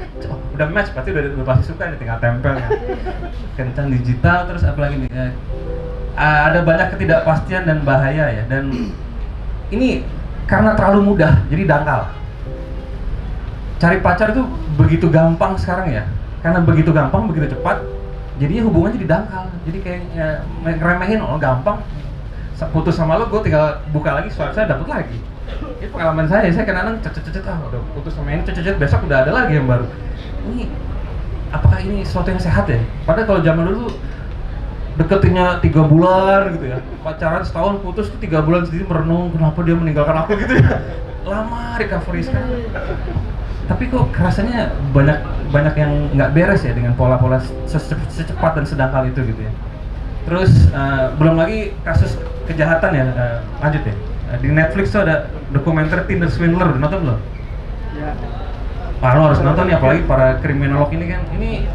[SPEAKER 5] udah match berarti udah pasti suka nih, tinggal tempel ya. Kencan digital, terus apa lagi nih? Ada banyak ketidakpastian dan bahaya ya, dan ini karena terlalu mudah jadi dangkal. Cari pacar itu begitu gampang sekarang ya, karena begitu gampang, begitu cepat, jadinya hubungannya jadi dangkal. Jadi kayak ya, ngeremehin, oh gampang, putus sama lo, gue tinggal buka lagi, swipe saya dapet lagi. Ini pengalaman saya kadang-kadang udah putus sama ini, besok udah ada lagi yang baru. Ini apakah ini sesuatu yang sehat ya? Padahal kalau zaman dulu deketinnya 3 bulan gitu ya, pacaran setahun, putus tuh 3 bulan sendiri merenung kenapa dia meninggalkan aku gitu ya. Lama recovery sekarang. Tapi kok rasanya banyak yang nggak beres ya dengan pola-pola secepat dan sedangkal itu gitu ya. Terus belum lagi kasus kejahatan ya, lanjut ya. Di Netflix tuh ada dokumenter Tinder Swindler, udah nonton belum? Ya. Lo harus nonton nih, apalagi para kriminolog ini kan, ini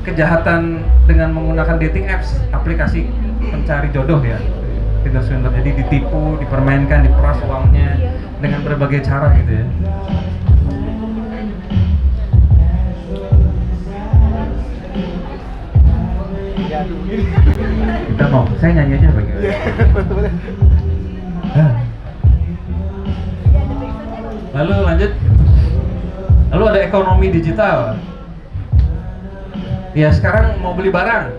[SPEAKER 5] kejahatan dengan menggunakan dating apps, aplikasi pencari jodoh ya, Tinder Swindler. Jadi ditipu, dipermainkan, diperas uangnya dengan berbagai cara gitu ya. Udah mau, saya nyanyi aja bagaimana? Lalu lanjut. Lalu ada ekonomi digital. Ya sekarang mau beli barang,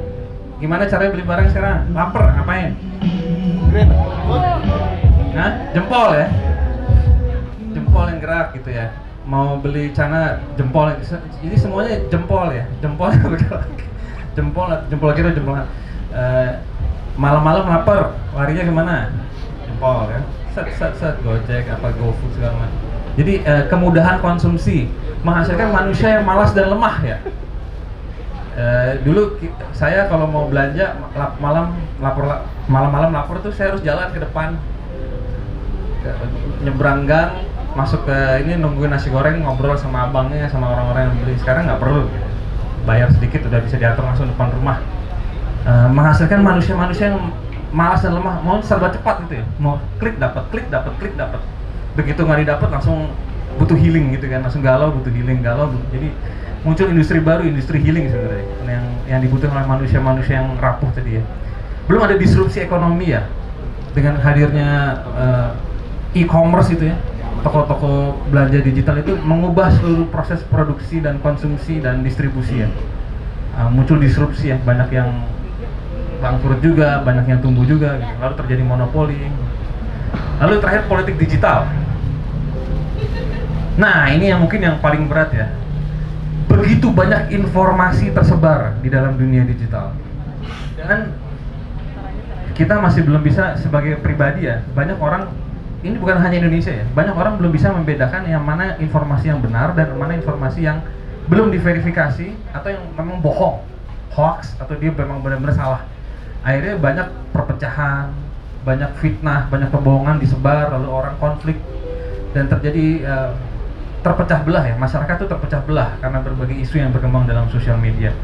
[SPEAKER 5] gimana caranya beli barang sekarang? Laper, ngapain? Nah, jempol ya, jempol yang gerak gitu ya. Mau beli celana, jempol. Jadi semuanya jempol ya, jempol yang bergerak. Jempol kiri, jempol malam-malam lapar, larinya kemana? Jempol ya. Set Gojek apa GoFood segala macam. Jadi kemudahan konsumsi menghasilkan manusia yang malas dan lemah ya. Dulu saya kalau mau belanja malam-malam lapar tuh saya harus jalan ke depan, nyebrang gang, masuk ke ini nungguin nasi goreng, ngobrol sama abangnya, sama orang-orang yang beli. Sekarang nggak perlu, bayar sedikit udah bisa diatur langsung depan rumah. Menghasilkan manusia-manusia yang malas dan lemah, mau serba cepat gitu ya, mau klik dapat. Begitu nggak didapat langsung butuh healing gitu kan, langsung galau. Jadi muncul industri baru, industri healing sebenarnya, yang dibutuhkan oleh manusia-manusia yang rapuh tadi ya. Belum ada disrupsi ekonomi ya, dengan hadirnya e-commerce itu ya, toko-toko belanja digital itu mengubah seluruh proses produksi dan konsumsi dan distribusi ya. Muncul disrupsi ya, banyak yang bangkrut juga, banyak yang tumbuh juga gitu. Lalu terjadi monopoli. Lalu terakhir politik digital. Nah ini yang mungkin yang paling berat ya. Begitu banyak informasi tersebar di dalam dunia digital, dan kita masih belum bisa sebagai pribadi ya, banyak orang, ini bukan hanya Indonesia ya, banyak orang belum bisa membedakan yang mana informasi yang benar dan mana informasi yang belum diverifikasi atau yang memang bohong, hoax, atau dia memang benar-benar salah. Akhirnya banyak perpecahan, banyak fitnah, banyak kebohongan disebar, lalu orang konflik, dan terjadi terpecah belah ya, masyarakat itu terpecah belah karena berbagai isu yang berkembang dalam sosial media.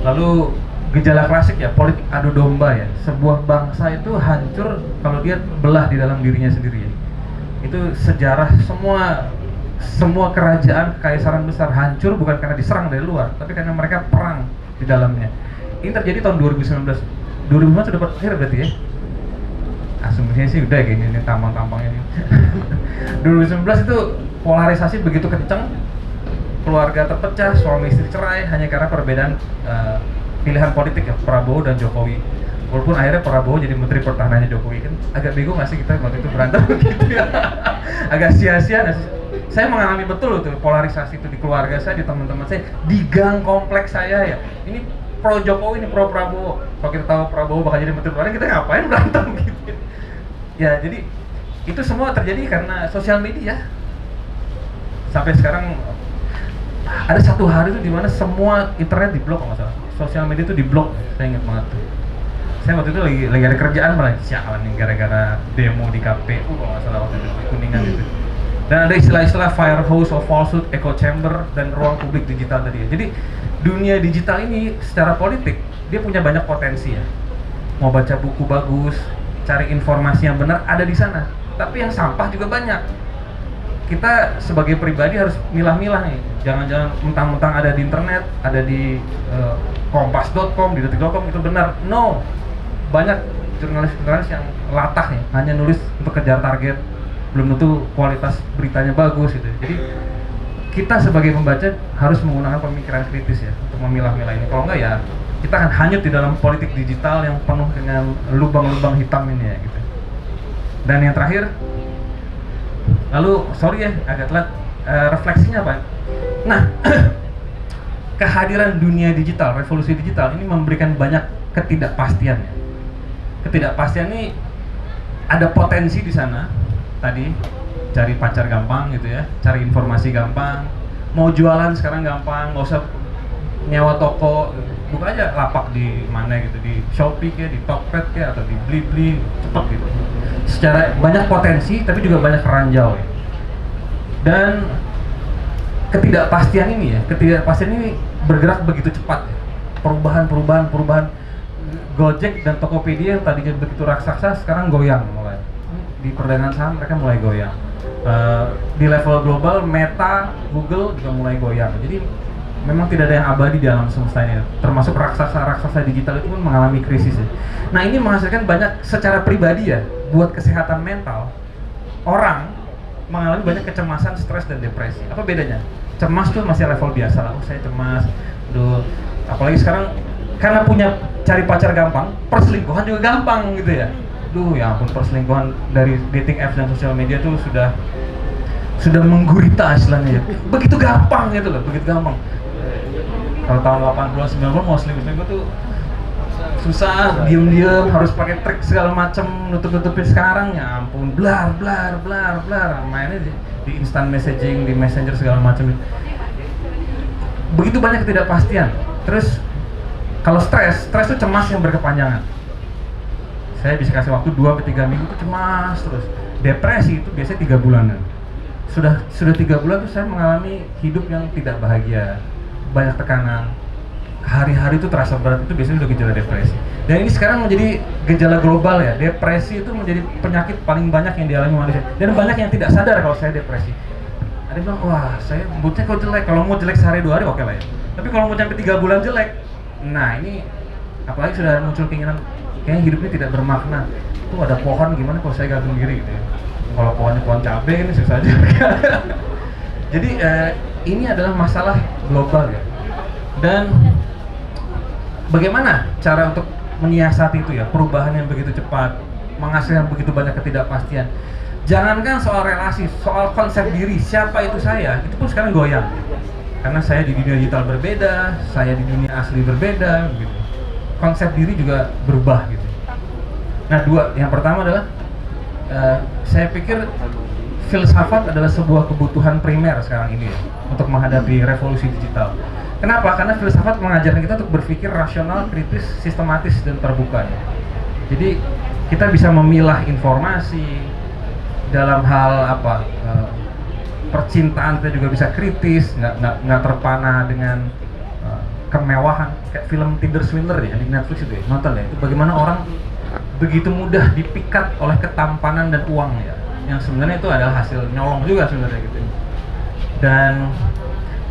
[SPEAKER 5] Lalu gejala klasik ya, politik adu domba ya. Sebuah bangsa itu hancur kalau dia belah di dalam dirinya sendiri ya. Itu sejarah semua kerajaan, kekaisaran besar hancur bukan karena diserang dari luar, tapi karena mereka perang di dalamnya. Ini terjadi tahun 2019. 2005 sudah berakhir berarti ya? Asumsinya sih udah gini nih tampang-tampangnya nih. 2019 itu polarisasi begitu kenceng, keluarga terpecah, suami istri cerai hanya karena perbedaan pilihan politik ya, Prabowo dan Jokowi. Walaupun akhirnya Prabowo jadi Menteri Pertahanannya Jokowi, kan agak bego nggak sih kita waktu itu berantem gitu ya? Agak sia-sia nggak sih? Saya mengalami betul tuh polarisasi itu di keluarga saya, di teman-teman saya, di gang kompleks saya ya. Ini pro Jokowi, ini pro Prabowo. Kalau kita tahu Prabowo bakal jadi Menteri Pertahanan, kita ngapain berantem gitu? Ya jadi itu semua terjadi karena sosial media. Sampai sekarang ada satu hari itu dimana semua internet diblok kalau nggak salah, sosial media itu diblok. Saya ingat banget tuh. Saya waktu itu lagi ada kerjaan malah sialan nih gara-gara demo di KPU kalau nggak salah waktu itu di Kuningan gitu. Dan ada istilah-istilah firehouse of falsehood, echo chamber, dan ruang publik digital tadi ya. Jadi dunia digital ini secara politik dia punya banyak potensi ya. Mau baca buku bagus, cari informasi yang benar ada di sana. Tapi yang sampah juga banyak. Kita sebagai pribadi harus milah-milah nih. Jangan-jangan mentang-mentang ada di internet, ada di kompas.com, di detik.com itu benar. No. Banyak jurnalis-jurnalis yang latah ya, hanya nulis untuk kejar target, belum tentu kualitas beritanya bagus gitu. Jadi kita sebagai pembaca harus menggunakan pemikiran kritis ya untuk memilah-milah ini. Kalau enggak ya kita akan hanyut di dalam politik digital yang penuh dengan lubang-lubang hitam ini ya gitu. Dan yang terakhir, lalu sorry ya agak telat, refleksinya apa? Nah, kehadiran dunia digital, revolusi digital ini memberikan banyak ketidakpastian ya. Ketidakpastian ini ada potensi di sana. Tadi cari pacar gampang gitu ya, cari informasi gampang, mau jualan sekarang gampang, nggak usah nyewa toko, buka aja lapak di mana gitu, di Shopee kayak, di Tokped kayak, atau di Blibli, cepet gitu. Secara banyak potensi, tapi juga banyak ranjau ya. Dan ketidakpastian ini ya, bergerak begitu cepat ya. Perubahan. Gojek dan Tokopedia yang tadinya begitu raksasa sekarang goyang mulai. Di perdagangan saham mereka mulai goyang. Di level global Meta, Google juga mulai goyang. Jadi memang tidak ada yang abadi di alam semesta ini. Termasuk raksasa digital itu pun mengalami krisis ya. Nah ini menghasilkan banyak secara pribadi ya, buat kesehatan mental orang mengalami banyak kecemasan, stres dan depresi. Apa bedanya? Cemas tuh masih level biasa lah. Saya cemas. Apalagi sekarang karena punya cari pacar gampang, perselingkuhan juga gampang gitu ya. Ya ampun, perselingkuhan dari dating apps dan sosial media tuh sudah menggurita istilahnya ya. Begitu gampang gitu loh, begitu gampang. Kalau tahun 80-an 90 mau selingkuh tuh susah, diem-diem, harus pakai trik segala macam, nutup-nutupin. Sekarang ya ampun, blar, mainnya di instant messaging, di messenger segala macam. Begitu banyak ketidakpastian. Terus kalau stres tuh cemas yang berkepanjangan. Saya bisa kasih waktu 2-3 minggu tuh cemas terus. Depresi itu biasanya 3 bulanan. Sudah 3 bulan tuh saya mengalami hidup yang tidak bahagia, banyak tekanan. Hari-hari itu terasa berat, itu biasanya udah gejala depresi. Dan ini sekarang menjadi gejala global ya. Depresi itu menjadi penyakit paling banyak yang dialami manusia. Dan banyak yang tidak sadar kalau saya depresi. Ada yang bilang, wah saya moodnya kok jelek. Kalau mood jelek sehari 2 hari oke lah ya. Tapi kalau mau sampai 3 bulan jelek, nah ini apalagi sudah muncul keinginan kayaknya hidup ini tidak bermakna. Tuh ada pohon, gimana kalau saya gantung diri gitu ya. Kalau pohonnya pohon cabai ini susah aja. Jadi ini adalah masalah global ya. Dan bagaimana cara untuk menyiasati itu ya, perubahan yang begitu cepat, menghasilkan begitu banyak ketidakpastian. Jangankan soal relasi, soal konsep diri, siapa itu saya, itu pun sekarang goyang. Karena saya di dunia digital berbeda, saya di dunia asli berbeda gitu. Konsep diri juga berubah gitu. Nah, yang pertama adalah saya pikir filsafat adalah sebuah kebutuhan primer sekarang ini ya, untuk menghadapi revolusi digital. Kenapa? Karena filsafat mengajarkan kita untuk berpikir rasional, kritis, sistematis dan terbuka ya. Jadi kita bisa memilah informasi dalam hal percintaan, kita juga bisa kritis, nggak terpana dengan kemewahan. Kayak film Tinder Swindler ya di Netflix itu ya, nonton ya, itu bagaimana orang begitu mudah dipikat oleh ketampanan dan uang ya, yang sebenarnya itu adalah hasil nyolong juga sebenarnya gitu. Dan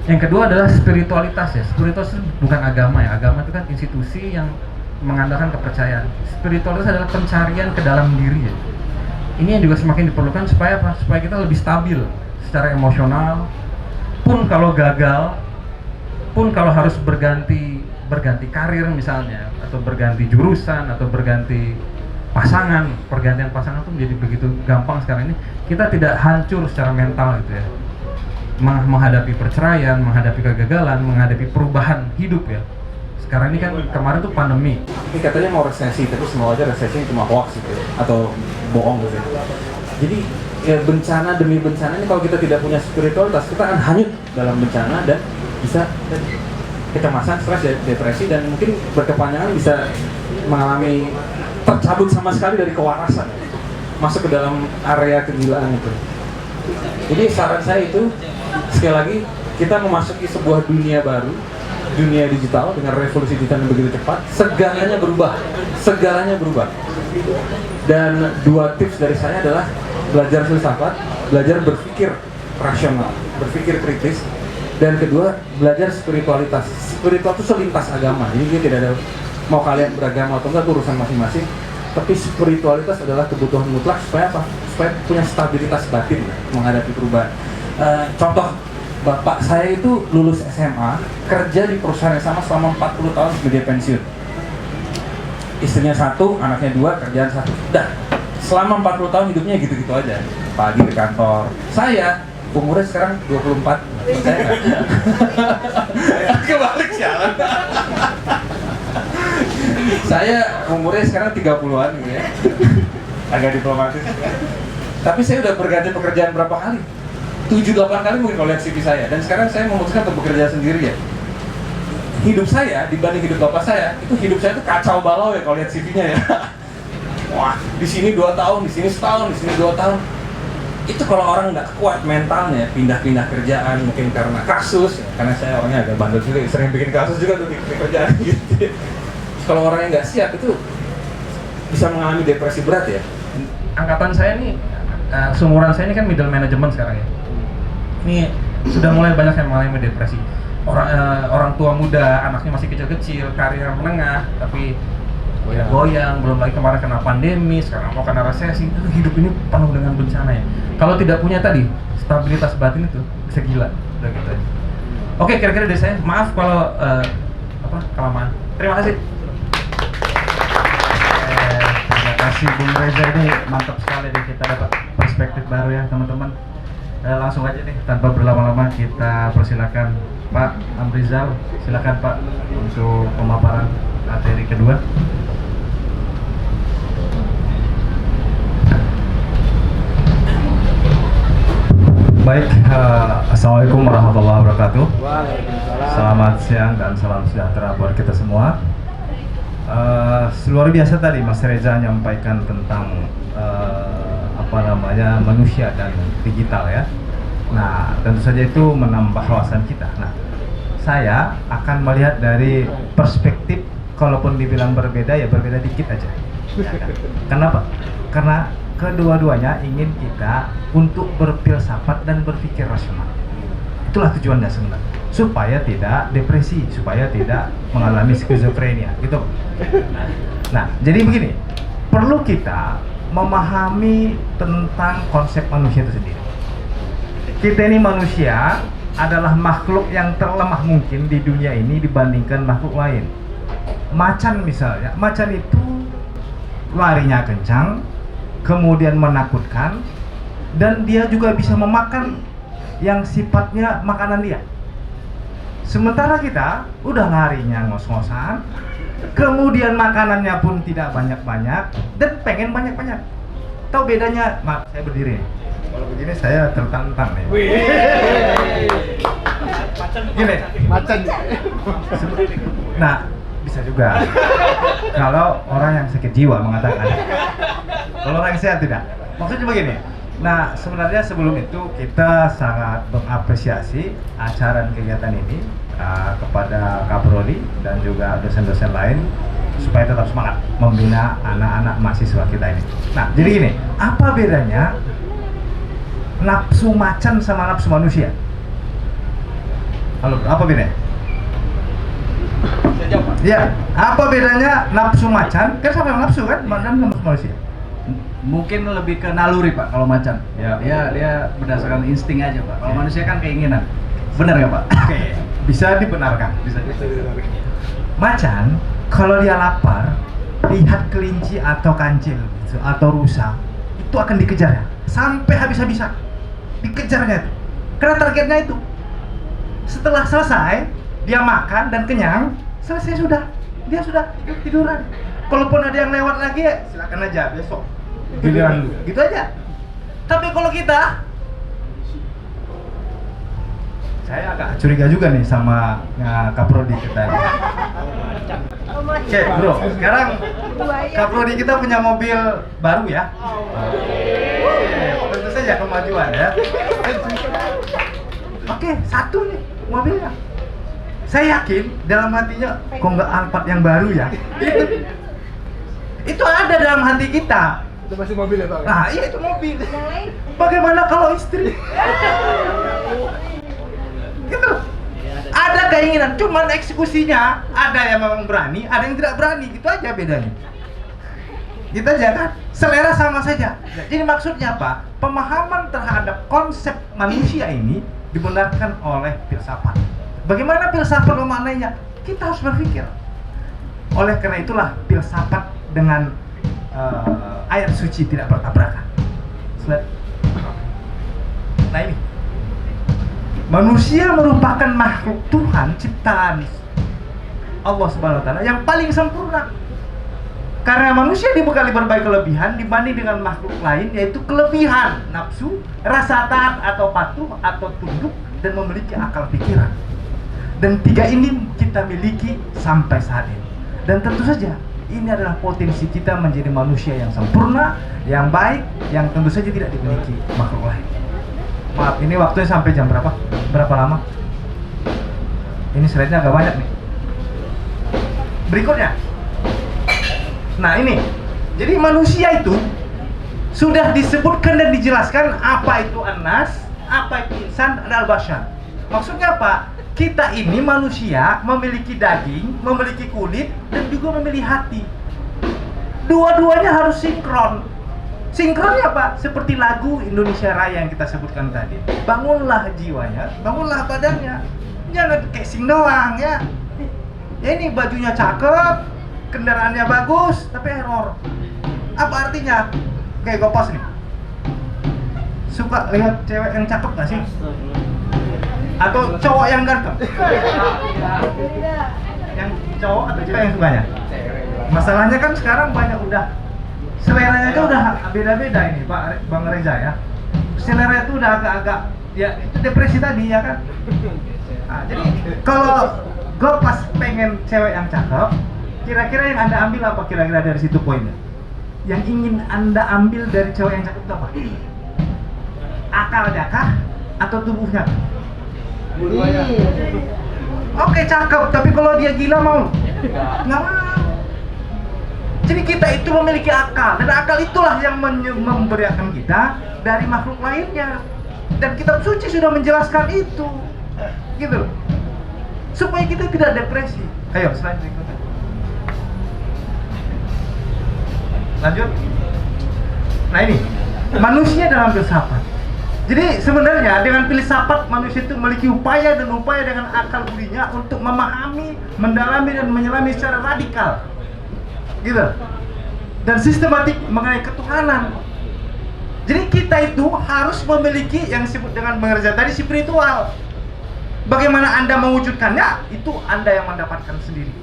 [SPEAKER 5] yang kedua adalah spiritualitas ya. Spiritualitas itu bukan agama ya, agama itu kan institusi yang mengandalkan kepercayaan. Spiritualitas adalah pencarian ke dalam diri ya. Ini yang juga semakin diperlukan supaya apa? Supaya kita lebih stabil secara emosional. Pun kalau gagal, pun kalau harus berganti karir misalnya, atau berganti jurusan, atau berganti pasangan, pergantian pasangan itu menjadi begitu gampang sekarang ini. Kita tidak hancur secara mental gitu ya, menghadapi perceraian, menghadapi kegagalan, menghadapi perubahan hidup ya. Sekarang ini kan kemarin tuh pandemi. Ini katanya mau resesi, tapi semua aja resesinya cuma hoax gitu ya, atau bohong gitu ya. Jadi ya bencana demi bencana ini kalau kita tidak punya spiritualitas, kita akan hanyut dalam bencana dan bisa kecemasan, stres, depresi, dan mungkin berkepanjangan bisa mengalami tercabut sama sekali dari kewarasan, masuk ke dalam area kegilaan itu. Jadi saran saya itu, sekali lagi, kita memasuki sebuah dunia baru, dunia digital dengan revolusi digital yang begitu cepat, segalanya berubah. Dan dua tips dari saya adalah belajar filsafat, belajar berpikir rasional, berpikir kritis, dan kedua belajar spiritualitas. Spiritual itu selintas agama, jadi dia tidak ada mau kalian beragama atau enggak, itu urusan masing-masing. Tapi spiritualitas adalah kebutuhan mutlak supaya apa? Supaya punya stabilitas batin menghadapi perubahan. Contoh, bapak saya itu lulus SMA, kerja di perusahaan yang sama selama 40 tahun sebelum dia pensiun. Istrinya 1, anaknya 2, kerjaan 1. Dah, selama 40 tahun hidupnya gitu-gitu aja. Pagi ke kantor. Saya umurnya sekarang 24. Percaya nggak? Kebalik sialan. Saya umurnya sekarang 30-an gitu ya. Agak diplomatis. Tapi saya udah berganti pekerjaan berapa kali? 7-8 kali mungkin kalau lihat CV saya. Dan sekarang saya memutuskan untuk bekerja sendiri ya. Hidup saya dibanding hidup bapak saya, itu hidup saya itu kacau balau ya kalau lihat CV-nya ya. Wah, di sini 2 tahun, di sini setahun, di sini 2 tahun. Itu kalau orang nggak kuat mentalnya, pindah-pindah kerjaan mungkin karena kasus ya. Karena saya orangnya agak bandel juga, sering bikin kasus juga tuh di kerjaan gitu. Kalau orangnya nggak siap itu bisa mengalami depresi berat ya. Angkatan saya nih, seumuran saya ini kan middle management sekarang ya. Ini sudah mulai banyak yang mengalami depresi. Orang tua muda, anaknya masih kecil-kecil, karir menengah, tapi goyang, belum lagi kemarin kena pandemi, sekarang mau kena resesi. Hidup ini penuh dengan bencana ya. Kalau tidak punya tadi stabilitas batin itu bisa gila, udah gitu aja. Oke, kira-kira dari saya, maaf kalau kelamaan. Terima kasih.
[SPEAKER 4] Terima kasih Bung Reza, ini mantap sekali deh, kita dapat perspektif baru ya teman-teman. Langsung aja nih, tanpa berlama-lama kita persilakan Pak Amrizal, silakan Pak untuk pemaparan materi kedua.
[SPEAKER 6] Baik, Assalamualaikum warahmatullahi wabarakatuh. Selamat siang dan salam sejahtera buat kita semua. Luar biasa tadi Mas Reza menyampaikan tentang manusia dan digital ya. Nah, tentu saja itu menambah wawasan kita. Nah, saya akan melihat dari perspektif, kalaupun dibilang berbeda ya berbeda dikit aja. Kenapa? Karena kedua-duanya ingin kita untuk berfilsafat dan berpikir rasional. Itulah tujuannya sebenarnya, supaya tidak depresi, supaya tidak mengalami skizofrenia gitu. Nah, jadi begini, perlu kita memahami tentang konsep manusia itu sendiri. Kita ini manusia adalah makhluk yang terlemah mungkin di dunia ini dibandingkan makhluk lain. Macan misalnya, macan itu larinya kencang, kemudian menakutkan, dan dia juga bisa memakan yang sifatnya makanan dia. Sementara kita udah larinya ngos-ngosan, kemudian makanannya pun tidak banyak-banyak dan pengen banyak-banyak. Tahu bedanya? Maaf, saya berdiri nih. Kalau begini saya tertantang nih. Gini, macan. Nah, bisa juga. Kalau orang yang sakit jiwa mengatakan. Kalau orang yang sehat tidak. Maksudnya begini. Nah, sebenarnya sebelum itu kita sangat mengapresiasi acara dan kegiatan ini kepada Kak Prodi dan juga dosen-dosen lain supaya tetap semangat membina anak-anak mahasiswa kita ini. Nah, jadi gini, apa bedanya nafsu macan sama nafsu manusia? Halo, apa bedanya? Ya, apa bedanya nafsu macan? Kan sama nafsu kan, macan sama manusia.
[SPEAKER 4] Mungkin lebih ke naluri Pak kalau macan.
[SPEAKER 6] Ya.
[SPEAKER 4] Dia berdasarkan insting aja Pak. Kalau manusia kan keinginan. Benar nggak Pak?
[SPEAKER 6] Oke, bisa dibenarkan. Bisa. Macan, kalau dia lapar, lihat kelinci atau kancil gitu, atau rusa, itu akan dikejar sampai habis-habisan. Dikejarnya itu. Karena targetnya itu. Setelah selesai, dia makan dan kenyang, selesai sudah. Dia sudah tiduran. Kalaupun ada yang lewat lagi, ya silakan aja besok. Giliran lu. Gitu aja. Tapi kalau kita, saya agak curiga juga nih sama Kaprodi kita. Oke bro, sekarang Kaprodi kita punya mobil baru ya. Tentu saja kemajuan ya. Oke, satu nih mobilnya. Saya yakin dalam hatinya, kok nggak Alphard yang baru ya? Itu ada dalam hati kita.
[SPEAKER 3] Itu masih mobil ya Pak?
[SPEAKER 6] Nah, iya itu mobil. Bagaimana kalau istri? Gitu. Ada keinginan, cuman eksekusinya ada yang memang berani, ada yang tidak berani, gitu aja bedanya. Gitu aja kan? Selera sama saja. Jadi maksudnya apa? Pemahaman terhadap konsep manusia ini dibenarkan oleh filsafat. Bagaimana filsafat memaknainya? Kita harus berpikir. Oleh karena itulah filsafat dengan ayat suci tidak bertabrakan. Slide. Nah ini, manusia merupakan makhluk Tuhan ciptaan Allah Subhanahu Wa Taala yang paling sempurna. Karena manusia dibekali berbagai kelebihan dibanding dengan makhluk lain, yaitu kelebihan nafsu, rasa taat atau patuh atau tunduk, dan memiliki akal pikiran. Dan tiga ini kita miliki sampai saat ini. Dan tentu saja ini adalah potensi kita menjadi manusia yang sempurna, yang baik, yang tentu saja tidak dimiliki makhluk lain. Maaf, ini waktunya sampai jam berapa? Berapa lama? Ini slide-nya agak banyak nih. Berikutnya. Nah ini, jadi manusia itu sudah disebutkan dan dijelaskan apa itu an-nas, apa itu insan, dan al-bashar. Maksudnya apa? Kita ini manusia memiliki daging, memiliki kulit, dan juga memiliki hati. Dua-duanya harus sinkron. Sinkronnya apa? Seperti lagu Indonesia Raya yang kita sebutkan tadi. Bangunlah jiwanya, bangunlah badannya. Jangan casing doang ya. Ya ini bajunya cakep, kendaraannya bagus, tapi error. Apa artinya? Kayak gue pas nih. Suka lihat cewek yang cakep gak sih? Atau cowok yang ganteng? Yang cowok atau cewek yang sukanya? Masalahnya kan sekarang banyak udah seleranya itu udah beda-beda ini Pak Bang Reza ya. Selera itu udah agak-agak ya itu depresi tadi ya kan. Nah, jadi kalau gue pas pengen cewek yang cakep, kira-kira yang Anda ambil apa kira-kira dari situ poinnya? Yang ingin Anda ambil dari cewek yang cakep itu apa? Akalnya kah? Atau tubuhnya? Oke, cakep, tapi kalau dia gila mau? Nggak mau. Jadi kita itu memiliki akal, dan akal itulah yang membedakan kita dari makhluk lainnya. Dan kitab suci sudah menjelaskan itu, gitu, supaya kita tidak depresi. Ayo, selanjutnya. Lanjut. Nah ini, manusia dalam filsafat. Jadi sebenarnya dengan filsafat manusia itu memiliki upaya dengan akal budinya untuk memahami, mendalami dan menyelami secara radikal, gitu, dan sistematik mengenai ketuhanan. Jadi kita itu harus memiliki yang disebut dengan mengerja tadi spiritual. Bagaimana Anda mewujudkannya, itu Anda yang mendapatkan sendiri.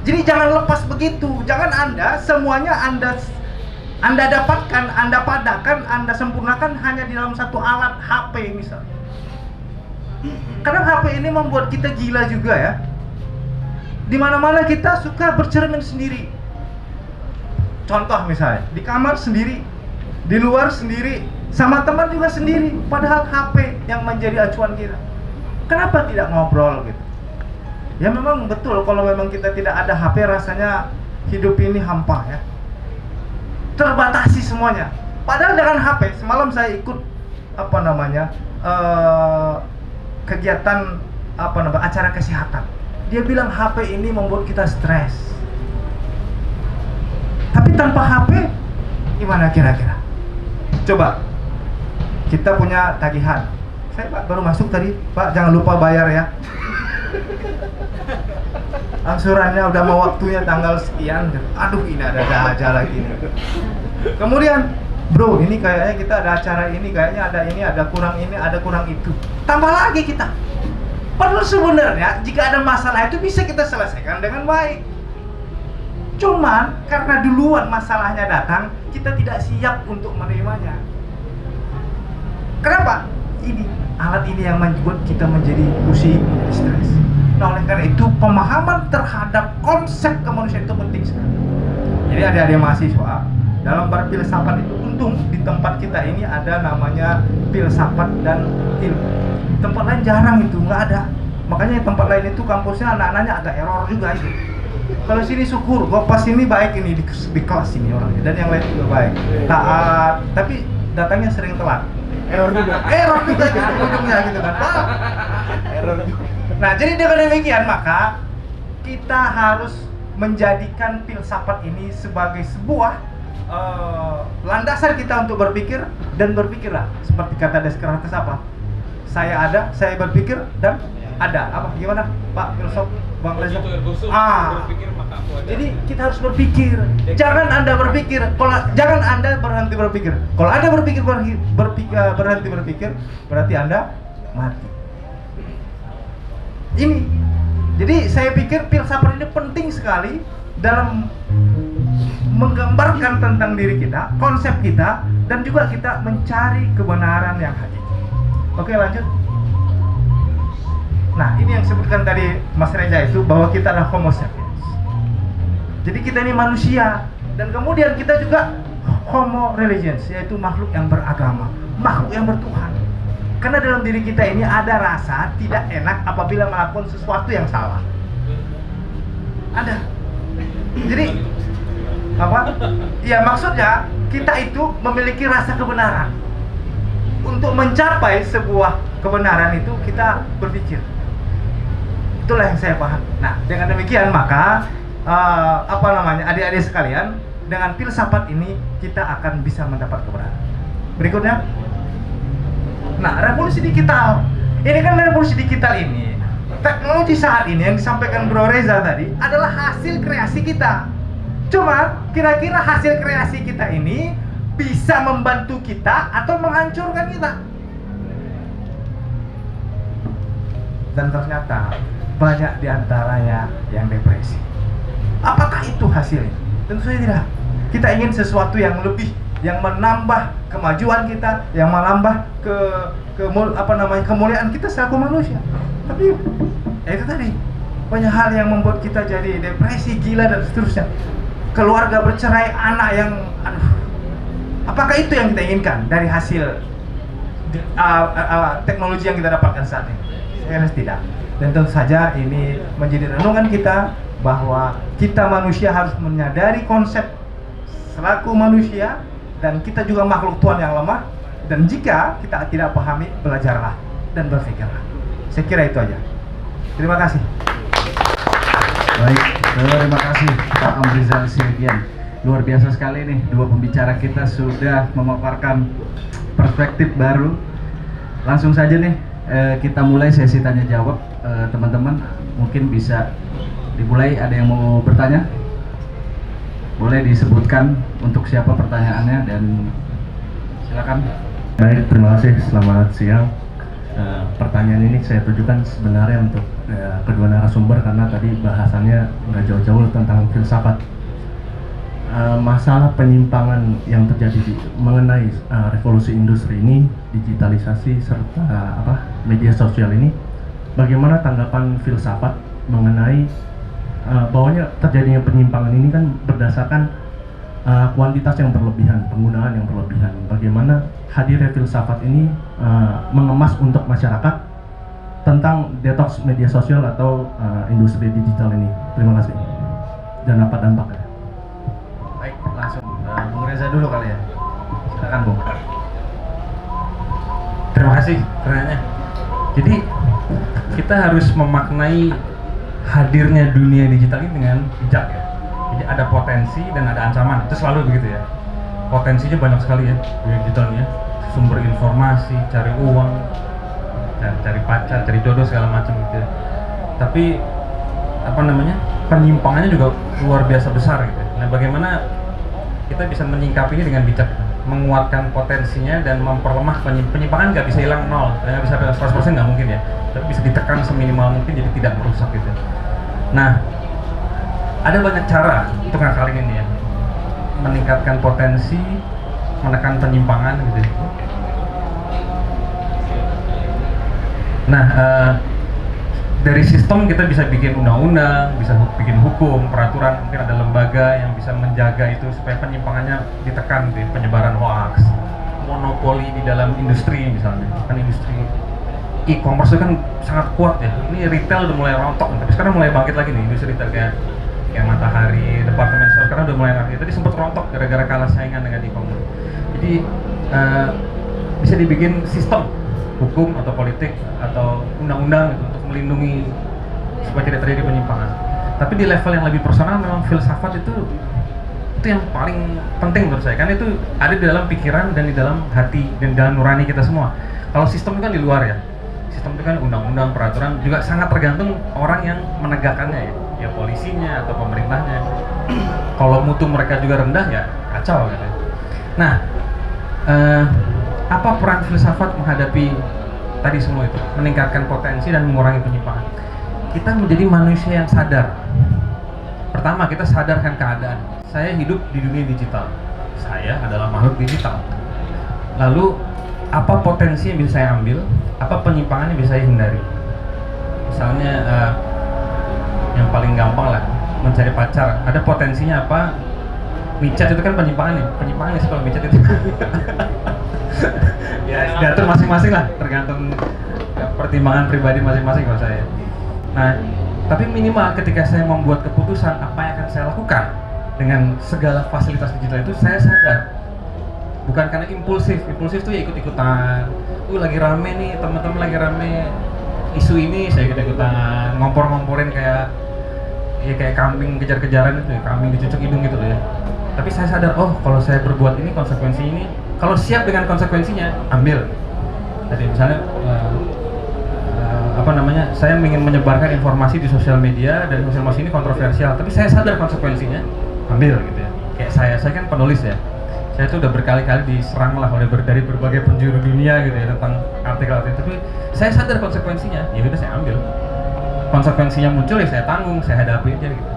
[SPEAKER 6] Jadi jangan lepas begitu, jangan Anda semuanya Anda dapatkan, Anda padakan, Anda sempurnakan hanya di dalam satu alat HP misalnya. Karena HP ini membuat kita gila juga ya. Di mana-mana kita suka bercermin sendiri. Contoh misalnya, di kamar sendiri, di luar sendiri, sama teman juga sendiri. Padahal HP yang menjadi acuan kita. Kenapa tidak ngobrol gitu? Ya memang betul, kalau memang kita tidak ada HP rasanya hidup ini hampa ya. Terbatasi semuanya. Padahal dengan HP, semalam saya ikut kegiatan acara kesehatan. Dia bilang HP ini membuat kita stres. Tapi tanpa HP, gimana kira-kira? Coba, kita punya tagihan. Saya Pak baru masuk tadi, Pak jangan lupa bayar ya. Angsurannya udah mau waktunya tanggal sekian. Aduh ini ada aja lagi nih. Kemudian, bro ini kayaknya kita ada acara ini, kayaknya ada ini, ada kurang ini, ada kurang itu. Tambah lagi kita. Perlu sebenarnya jika ada masalah itu bisa kita selesaikan dengan baik. Cuman karena duluan masalahnya datang, kita tidak siap untuk menerimanya. Kenapa? Ini alat ini yang membuat kita menjadi pusing, menjadi stres. Nah oleh karena itu pemahaman terhadap konsep kemanusiaan itu penting sekali. Jadi adik-adik mahasiswa dalam berfilsafat itu, untung di tempat kita ini ada namanya filsafat dan ilmu. Tempat lain jarang itu, nggak ada. Makanya tempat lain itu kampusnya anak-anaknya agak error juga itu. Kalau sini syukur, gua pas ini baik ini di kelas ini orangnya, dan yang lain juga baik, taat, tapi datangnya sering telat. Error juga gitu ujungnya gitu kan. Error juga. Nah jadi dengan demikian maka kita harus menjadikan filsafat ini sebagai sebuah landasan kita untuk berpikir, dan berpikirlah seperti kata Descartes apa? Saya ada, saya berpikir dan ada. Apa gimana Pak filsuf Bang Reza? Jadi kita harus berpikir. Jangan Anda berpikir, jangan Anda berhenti berpikir. Kalau Anda berhenti berpikir, berarti Anda mati. Ini. Jadi saya pikir filsafat ini penting sekali dalam menggambarkan tentang diri kita, konsep kita, dan juga kita mencari kebenaran yang hakiki. Oke, lanjut. Nah, ini yang disebutkan tadi Mas Reza itu, bahwa kita adalah Homo sapiens. Jadi kita ini manusia, dan kemudian kita juga Homo religions, yaitu makhluk yang beragama, makhluk yang bertuhan. Karena dalam diri kita ini ada rasa tidak enak apabila melakukan sesuatu yang salah. Ada. Jadi apa? Ya maksudnya kita itu memiliki rasa kebenaran. Untuk mencapai sebuah kebenaran itu kita berpikir. Itulah yang saya paham. Nah, dengan demikian maka adik-adik sekalian, dengan filsafat ini kita akan bisa mendapat kebenaran. Berikutnya. Nah, revolusi digital. Ini kan revolusi digital ini. Teknologi saat ini yang disampaikan Bro Reza tadi adalah hasil kreasi kita. Cuma kira-kira hasil kreasi kita ini bisa membantu kita atau menghancurkan kita. Dan ternyata banyak diantaranya yang depresi. Apakah itu hasilnya? Tentu saja tidak. Kita ingin sesuatu yang lebih, yang menambah kemajuan kita, yang menambah kemuliaan kita selaku manusia. Tapi itu tadi banyak hal yang membuat kita jadi depresi, gila dan seterusnya. Keluarga bercerai, anak yang apakah itu yang kita inginkan dari hasil teknologi yang kita dapatkan saat ini? Saya rasa tidak. Dan tentu saja ini menjadi renungan kita bahwa kita manusia harus menyadari konsep selaku manusia, dan kita juga makhluk Tuhan yang lemah, dan jika kita tidak pahami, belajarlah dan berpikirlah. Saya kira itu aja. Terima kasih.
[SPEAKER 4] Baik, terima kasih Pak Amrizal Siagian. Luar biasa sekali nih, dua pembicara kita sudah memaparkan perspektif baru. Langsung saja nih, kita mulai sesi tanya jawab. Teman-teman mungkin bisa dimulai. Ada yang mau bertanya? Boleh disebutkan untuk siapa pertanyaannya, dan silakan.
[SPEAKER 7] Baik, terima kasih. Selamat siang. Pertanyaan ini saya tujukan sebenarnya untuk kedua narasumber, karena tadi bahasannya nggak jauh-jauh tentang filsafat. Masalah penyimpangan yang terjadi mengenai revolusi industri ini, digitalisasi serta media sosial ini, bagaimana tanggapan filsafat mengenai bahwanya terjadinya penyimpangan ini kan berdasarkan kuantitas yang berlebihan, penggunaan yang berlebihan. Bagaimana hadirnya filsafat ini mengemas untuk masyarakat tentang detox media sosial atau industri digital ini. Terima kasih. Dan apa dampaknya?
[SPEAKER 4] Baik, langsung Bung Reza dulu kali ya. Silakan Bung.
[SPEAKER 5] Terima kasih pertanyaannya. Jadi kita harus memaknai hadirnya dunia digital ini dengan bijak ya. Jadi ada potensi dan ada ancaman, itu selalu begitu ya. Potensinya banyak sekali ya dunia digitalnya, sumber informasi, cari uang, cari pacar, cari jodoh segala macam gitu ya. Tapi apa namanya, penyimpangannya juga luar biasa besar gitu. Nah, bagaimana kita bisa menyingkapi ini dengan bijak, menguatkan potensinya dan memperlemah penyimpangan. Nggak bisa hilang nol, nggak bisa 100% nggak mungkin ya, tapi bisa ditekan seminimal mungkin jadi tidak merusak gitu. Nah, ada banyak cara untuk ngakalin ini ya, meningkatkan potensi, menekan penyimpangan gitu. Nah, dari sistem kita bisa bikin undang-undang, bisa bikin hukum, peraturan, mungkin ada lembaga yang bisa menjaga itu supaya penyimpangannya ditekan, gitu, penyebaran hoax, monopoli di dalam industri misalnya, kan industri e-commerce itu kan sangat kuat ya. Ini retail udah mulai rontok, tapi sekarang mulai bangkit lagi nih industri retail kayak Matahari, departemen store sekarang udah mulai bangkit. Tadi sempat rontok gara-gara kalah saingan dengan e-commerce. Jadi bisa dibikin sistem hukum atau politik atau undang-undang gitu, untuk melindungi supaya tidak terjadi penyimpangan. Tapi di level yang lebih personal memang filsafat itu yang paling penting menurut saya, karena itu ada di dalam pikiran dan di dalam hati dan di dalam nurani kita semua. Kalau sistem itu kan di luar ya, sistem itu kan undang-undang, peraturan juga sangat tergantung orang yang menegakkannya ya polisinya atau pemerintahnya. Kalau mutu mereka juga rendah ya kacau gitu. Nah, apa peran filsafat menghadapi tadi semua itu? Meningkatkan potensi dan mengurangi penyimpangan. Kita menjadi manusia yang sadar. Pertama, kita sadarkan keadaan. Saya hidup di dunia digital. Saya adalah makhluk digital. Lalu, apa potensi yang bisa saya ambil? Apa penyimpangan yang bisa saya hindari? Misalnya, yang paling gampang lah, mencari pacar. Ada potensinya apa? Micat itu kan penyimpangan nih. Penyimpangan sih kalau micat itu. Ya, diatur masing-masing lah, tergantung pertimbangan pribadi masing-masing kalau saya. Nah, tapi minimal ketika saya membuat keputusan apa yang akan saya lakukan dengan segala fasilitas digital itu, saya sadar. Bukan karena impulsif itu ya ikut-ikutan. Lagi rame nih, teman-teman lagi rame isu ini, saya ikut-ikutan, ngompor-ngomporin kayak kambing kejar-kejaran itu, kambing dicucuk hidung gitu loh ya. Tapi saya sadar, oh kalau saya berbuat ini, konsekuensi ini, kalau siap dengan konsekuensinya, ambil. Jadi misalnya saya ingin menyebarkan informasi di sosial media dan informasi ini kontroversial, tapi saya sadar konsekuensinya, ambil gitu ya. Kayak saya kan penulis ya, saya tuh udah berkali-kali diserang lah dari berbagai penjuru dunia gitu ya tentang artikel-artikel, tapi saya sadar konsekuensinya, ya udah saya ambil. Konsekuensinya muncul ya saya tanggung, saya hadapi aja gitu.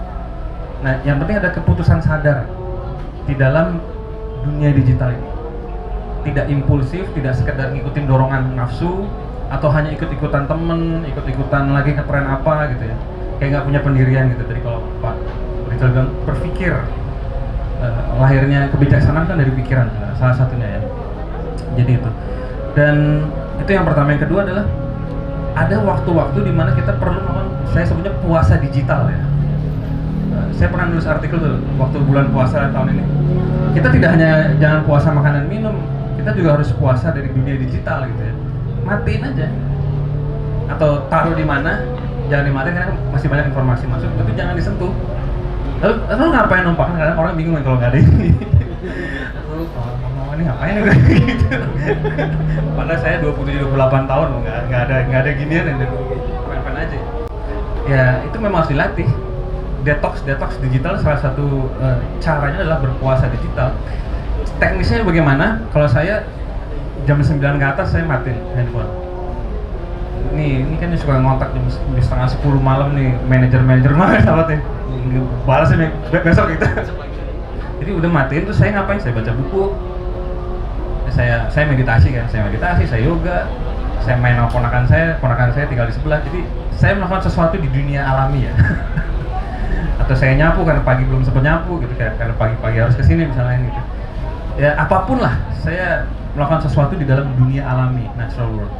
[SPEAKER 5] Nah, yang penting ada keputusan sadar di dalam dunia digital ini. Tidak impulsif, tidak sekedar ngikutin dorongan nafsu atau hanya ikut-ikutan temen, ikut-ikutan lagi ke tren apa gitu ya. Kayak nggak punya pendirian gitu. Tadi kalau Pak Rizal bilang berpikir, lahirnya kebijaksanaan kan dari pikiran, salah satunya ya. Jadi itu. Dan itu yang pertama. Yang kedua adalah ada waktu-waktu di mana kita perlu melakukan, saya sebutnya puasa digital ya. Saya pernah nulis artikel tuh waktu bulan puasa tahun ini. Kita tidak hanya jangan puasa makanan minum, kita juga harus puasa dari dunia digital gitu ya. Matiin aja. Atau taruh di mana, jangan dimatiin karena masih banyak informasi masuk, tapi jangan disentuh. Lalu ngapain numpang? Kadang orang bingung kan kalau nggak ada ini. Ini ngapain ya gitu. Padahal saya 27-28 tahun nggak ada ginian dan apa aja. Ya itu memang harus dilatih. Detox digital salah satu caranya adalah berpuasa digital. Teknisnya bagaimana? Kalau saya jam 9 ke atas saya matiin handphone. Ini kan suka ngontak jam setengah 10 malam nih, manajer mana sahabat nih. Balasnya besok gitu. Jadi udah matiin, terus saya ngapain? Saya baca buku. Saya meditasi kan, saya yoga, saya main sama ponakan saya tinggal di sebelah. Jadi saya melakukan sesuatu di dunia alami ya. Atau saya nyapu karena pagi belum sempat nyapu gitu, karena pagi-pagi harus kesini misalnya gitu. Ya apapun lah, saya melakukan sesuatu di dalam dunia alami, natural world.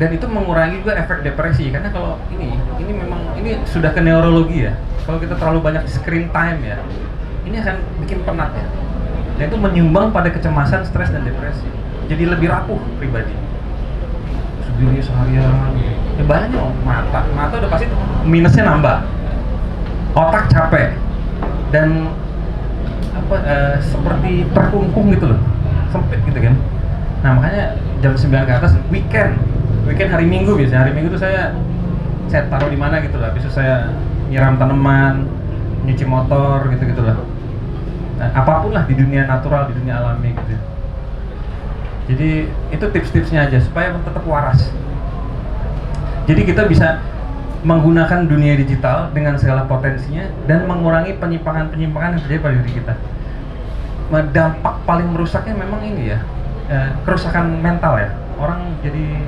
[SPEAKER 5] Dan itu mengurangi juga efek depresi, karena kalau ini memang ini sudah ke neurologi ya. Kalau kita terlalu banyak screen time ya, ini akan bikin penat ya. Dan itu menyumbang pada kecemasan, stres dan depresi. Jadi lebih rapuh pribadi. Sendiri seharian. Ya bayangin mata udah pasti minusnya nambah, otak capek, dan seperti terkungkung gitu loh, sempit gitu kan. Nah makanya jam 9 ke atas weekend hari Minggu biasanya, hari Minggu tuh saya taruh di mana gitu lah, besok saya nyiram tanaman, nyuci motor gitu lah. Nah, apapun lah di dunia natural, di dunia alami gitu. Jadi itu tips-tipsnya aja supaya tetap waras. Jadi kita bisa menggunakan dunia digital dengan segala potensinya dan mengurangi penyimpangan-penyimpangan yang terjadi pada diri kita. Dampak paling merusaknya memang ini ya, kerusakan mental ya. Orang jadi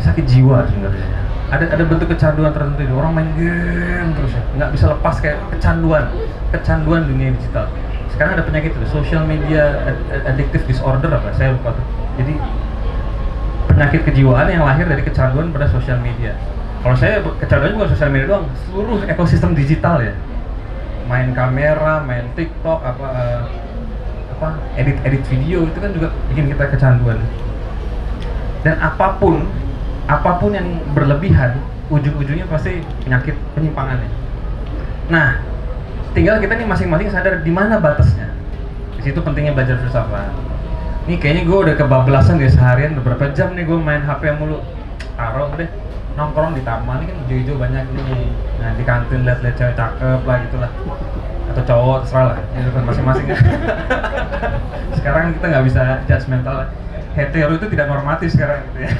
[SPEAKER 5] sakit jiwa sebenarnya. Ada bentuk kecanduan tertentu itu. Orang main game terus ya, nggak bisa lepas, kayak kecanduan dunia digital. Sekarang ada penyakit itu, social media addictive disorder apa, saya lupa tuh. Jadi penyakit kejiwaan yang lahir dari kecanduan pada sosial media. Kalau saya kecanduan bukan sosial media doang, seluruh ekosistem digital ya. Main kamera, main TikTok, edit video itu kan juga bikin kita kecanduan. Dan apapun yang berlebihan, ujung-ujungnya pasti penyakit penyimpangannya. Nah, tinggal kita nih masing-masing sadar di mana batasnya. Di situ pentingnya belajar filsafat. Nih kayaknya gue udah kebablasan ya seharian, beberapa jam nih gue main HP mulu. Taruh deh, nongkrong di taman, ini kan hijau-hijau banyak nih. Nah di kantin lihat-lihat cewek cakep lah gitulah, atau cowok, terserah lah, itu kan masing-masing. Sekarang kita nggak bisa judgmental. Hetero itu tidak normatif sekarang gitu ya.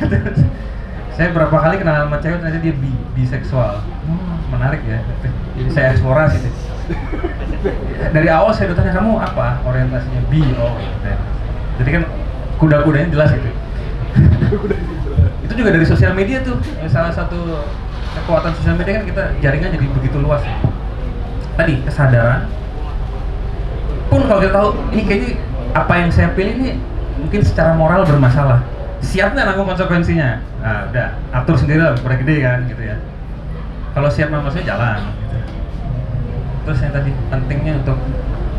[SPEAKER 5] Saya berapa kali kenal sama cewek ternyata dia biseksual. Menarik ya. Jadi saya eksplorasi deh. Dari awal saya udah tanya, kamu apa orientasinya? Bi. Oh gitu. Jadi kan kuda-kudanya jelas gitu. Itu juga dari sosial media tuh. Salah satu kekuatan sosial media kan kita jaringan jadi begitu luas. Tadi kesadaran. Pun kalau kita tahu ini kayaknya apa yang saya pilih ini mungkin secara moral bermasalah. Siap nggak nanggung konsekuensinya? Nah, udah atur sendiri lah, udah gede kan gitu ya. Kalau siap maksudnya jalan. Gitu. Terus yang tadi pentingnya untuk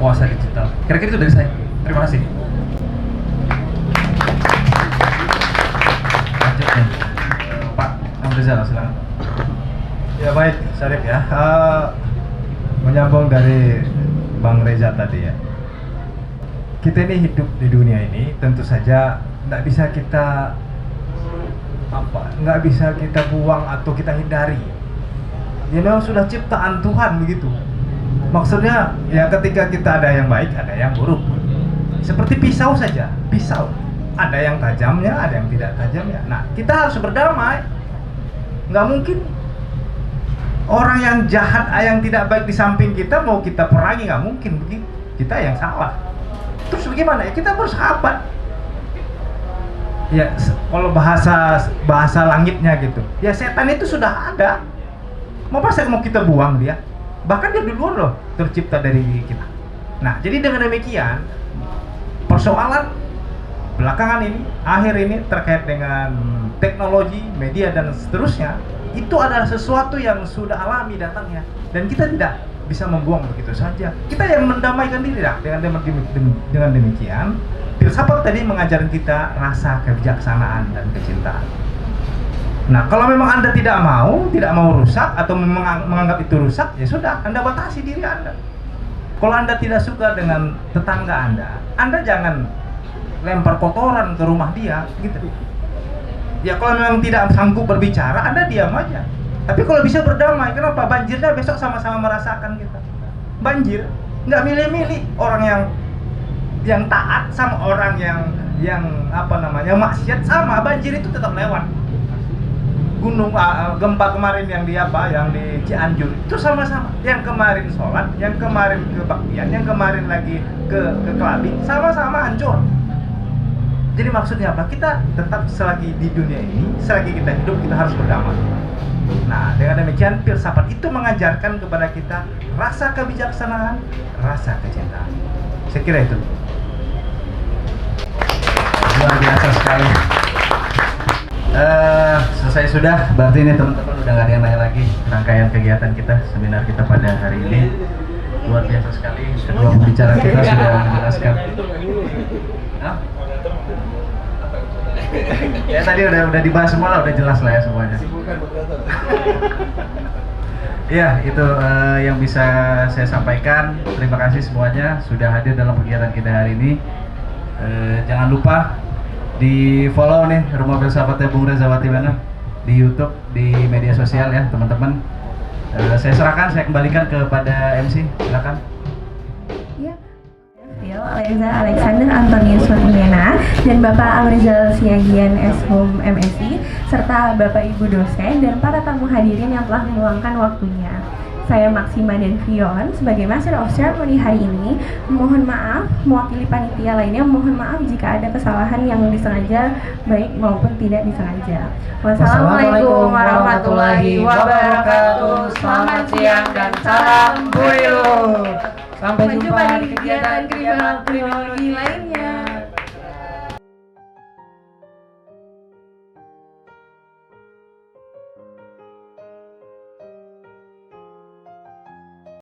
[SPEAKER 5] puasa digital. Kira-kira itu dari saya. Terima kasih.
[SPEAKER 6] Lanjutnya, Pak Amrizal, silakan. Ya baik, Syarif ya. Menyambung dari Bang Reza tadi ya. Kita ini hidup di dunia ini tentu saja nggak bisa kita buang atau kita hindari. Ya memang sudah ciptaan Tuhan begitu. Maksudnya ya ketika kita ada yang baik, ada yang buruk. Seperti pisau saja, pisau. Ada yang tajamnya, ada yang tidak tajamnya. Nah, kita harus berdamai. Nggak mungkin orang yang jahat, yang tidak baik di samping kita mau kita perangi, nggak mungkin begitu. Kita yang salah. Terus bagaimana ya? Kita bersahabat. Ya, kalau bahasa langitnya gitu. Ya setan itu sudah ada. Masa mau kita buang dia? Bahkan dia duluan loh tercipta dari kita. Nah, jadi dengan demikian persoalan belakangan ini, akhir ini terkait dengan teknologi, media dan seterusnya, itu adalah sesuatu yang sudah alami datangnya dan kita tidak bisa membuang begitu saja. Kita yang mendamaikan diri lah. Dengan demikian, filsafat tadi mengajarkan kita rasa kebijaksanaan dan kecintaan. Nah, kalau memang Anda tidak mau rusak atau menganggap itu rusak, ya sudah, Anda batasi diri Anda. Kalau Anda tidak suka dengan tetangga Anda jangan lempar kotoran ke rumah dia, gitu. Ya kalau memang tidak sanggup berbicara, Anda diam aja. Tapi kalau bisa berdamai, kenapa? Banjirnya besok sama-sama merasakan kita. Banjir, nggak milih-milih orang yang taat sama orang yang maksiat, sama banjir itu tetap lewat. Gunung gempa kemarin yang di Cianjur itu sama-sama. Yang kemarin sholat, yang kemarin kebaktian, yang kemarin lagi ke Kelabing, sama-sama hancur. Jadi maksudnya apa? Kita tetap selagi di dunia ini, selagi kita hidup, kita harus berdamai. Nah, dengan demikian filsafat itu mengajarkan kepada kita rasa kebijaksanaan, rasa kecintaan. Saya kira itu.
[SPEAKER 4] Luar biasa sekali. Selesai sudah, berarti ini teman-teman udah nggak ada yang nanya lagi rangkaian kegiatan kita, seminar kita pada hari ini. Luar biasa sekali, kedua pembicara kita sudah menjelaskan. Ya tadi udah dibahas semua lah, udah jelas lah ya semuanya. Ya itu yang bisa saya sampaikan. Terima kasih semuanya sudah hadir dalam kegiatan kita hari ini. Jangan lupa di follow nih Rumah Filsafatnya Bung Reza Watimana di YouTube, di media sosial ya teman-teman. Saya serahkan, saya kembalikan kepada MC, silakan.
[SPEAKER 2] Reza Alexander Antonius Watimena dan Bapak Amrizal Siagian Shum MSI serta Bapak Ibu dosen dan para tamu hadirin yang telah meluangkan waktunya. Saya Maxima dan Fion sebagai Master of Ceremony hari ini mohon maaf, mewakili panitia lainnya mohon maaf jika ada kesalahan yang disengaja baik maupun tidak disengaja. Wassalamualaikum warahmatullahi wabarakatuh. Selamat siang dan salam Buriluhur.
[SPEAKER 1] Sampai jumpa di
[SPEAKER 2] kegiatan kriminologi lainnya.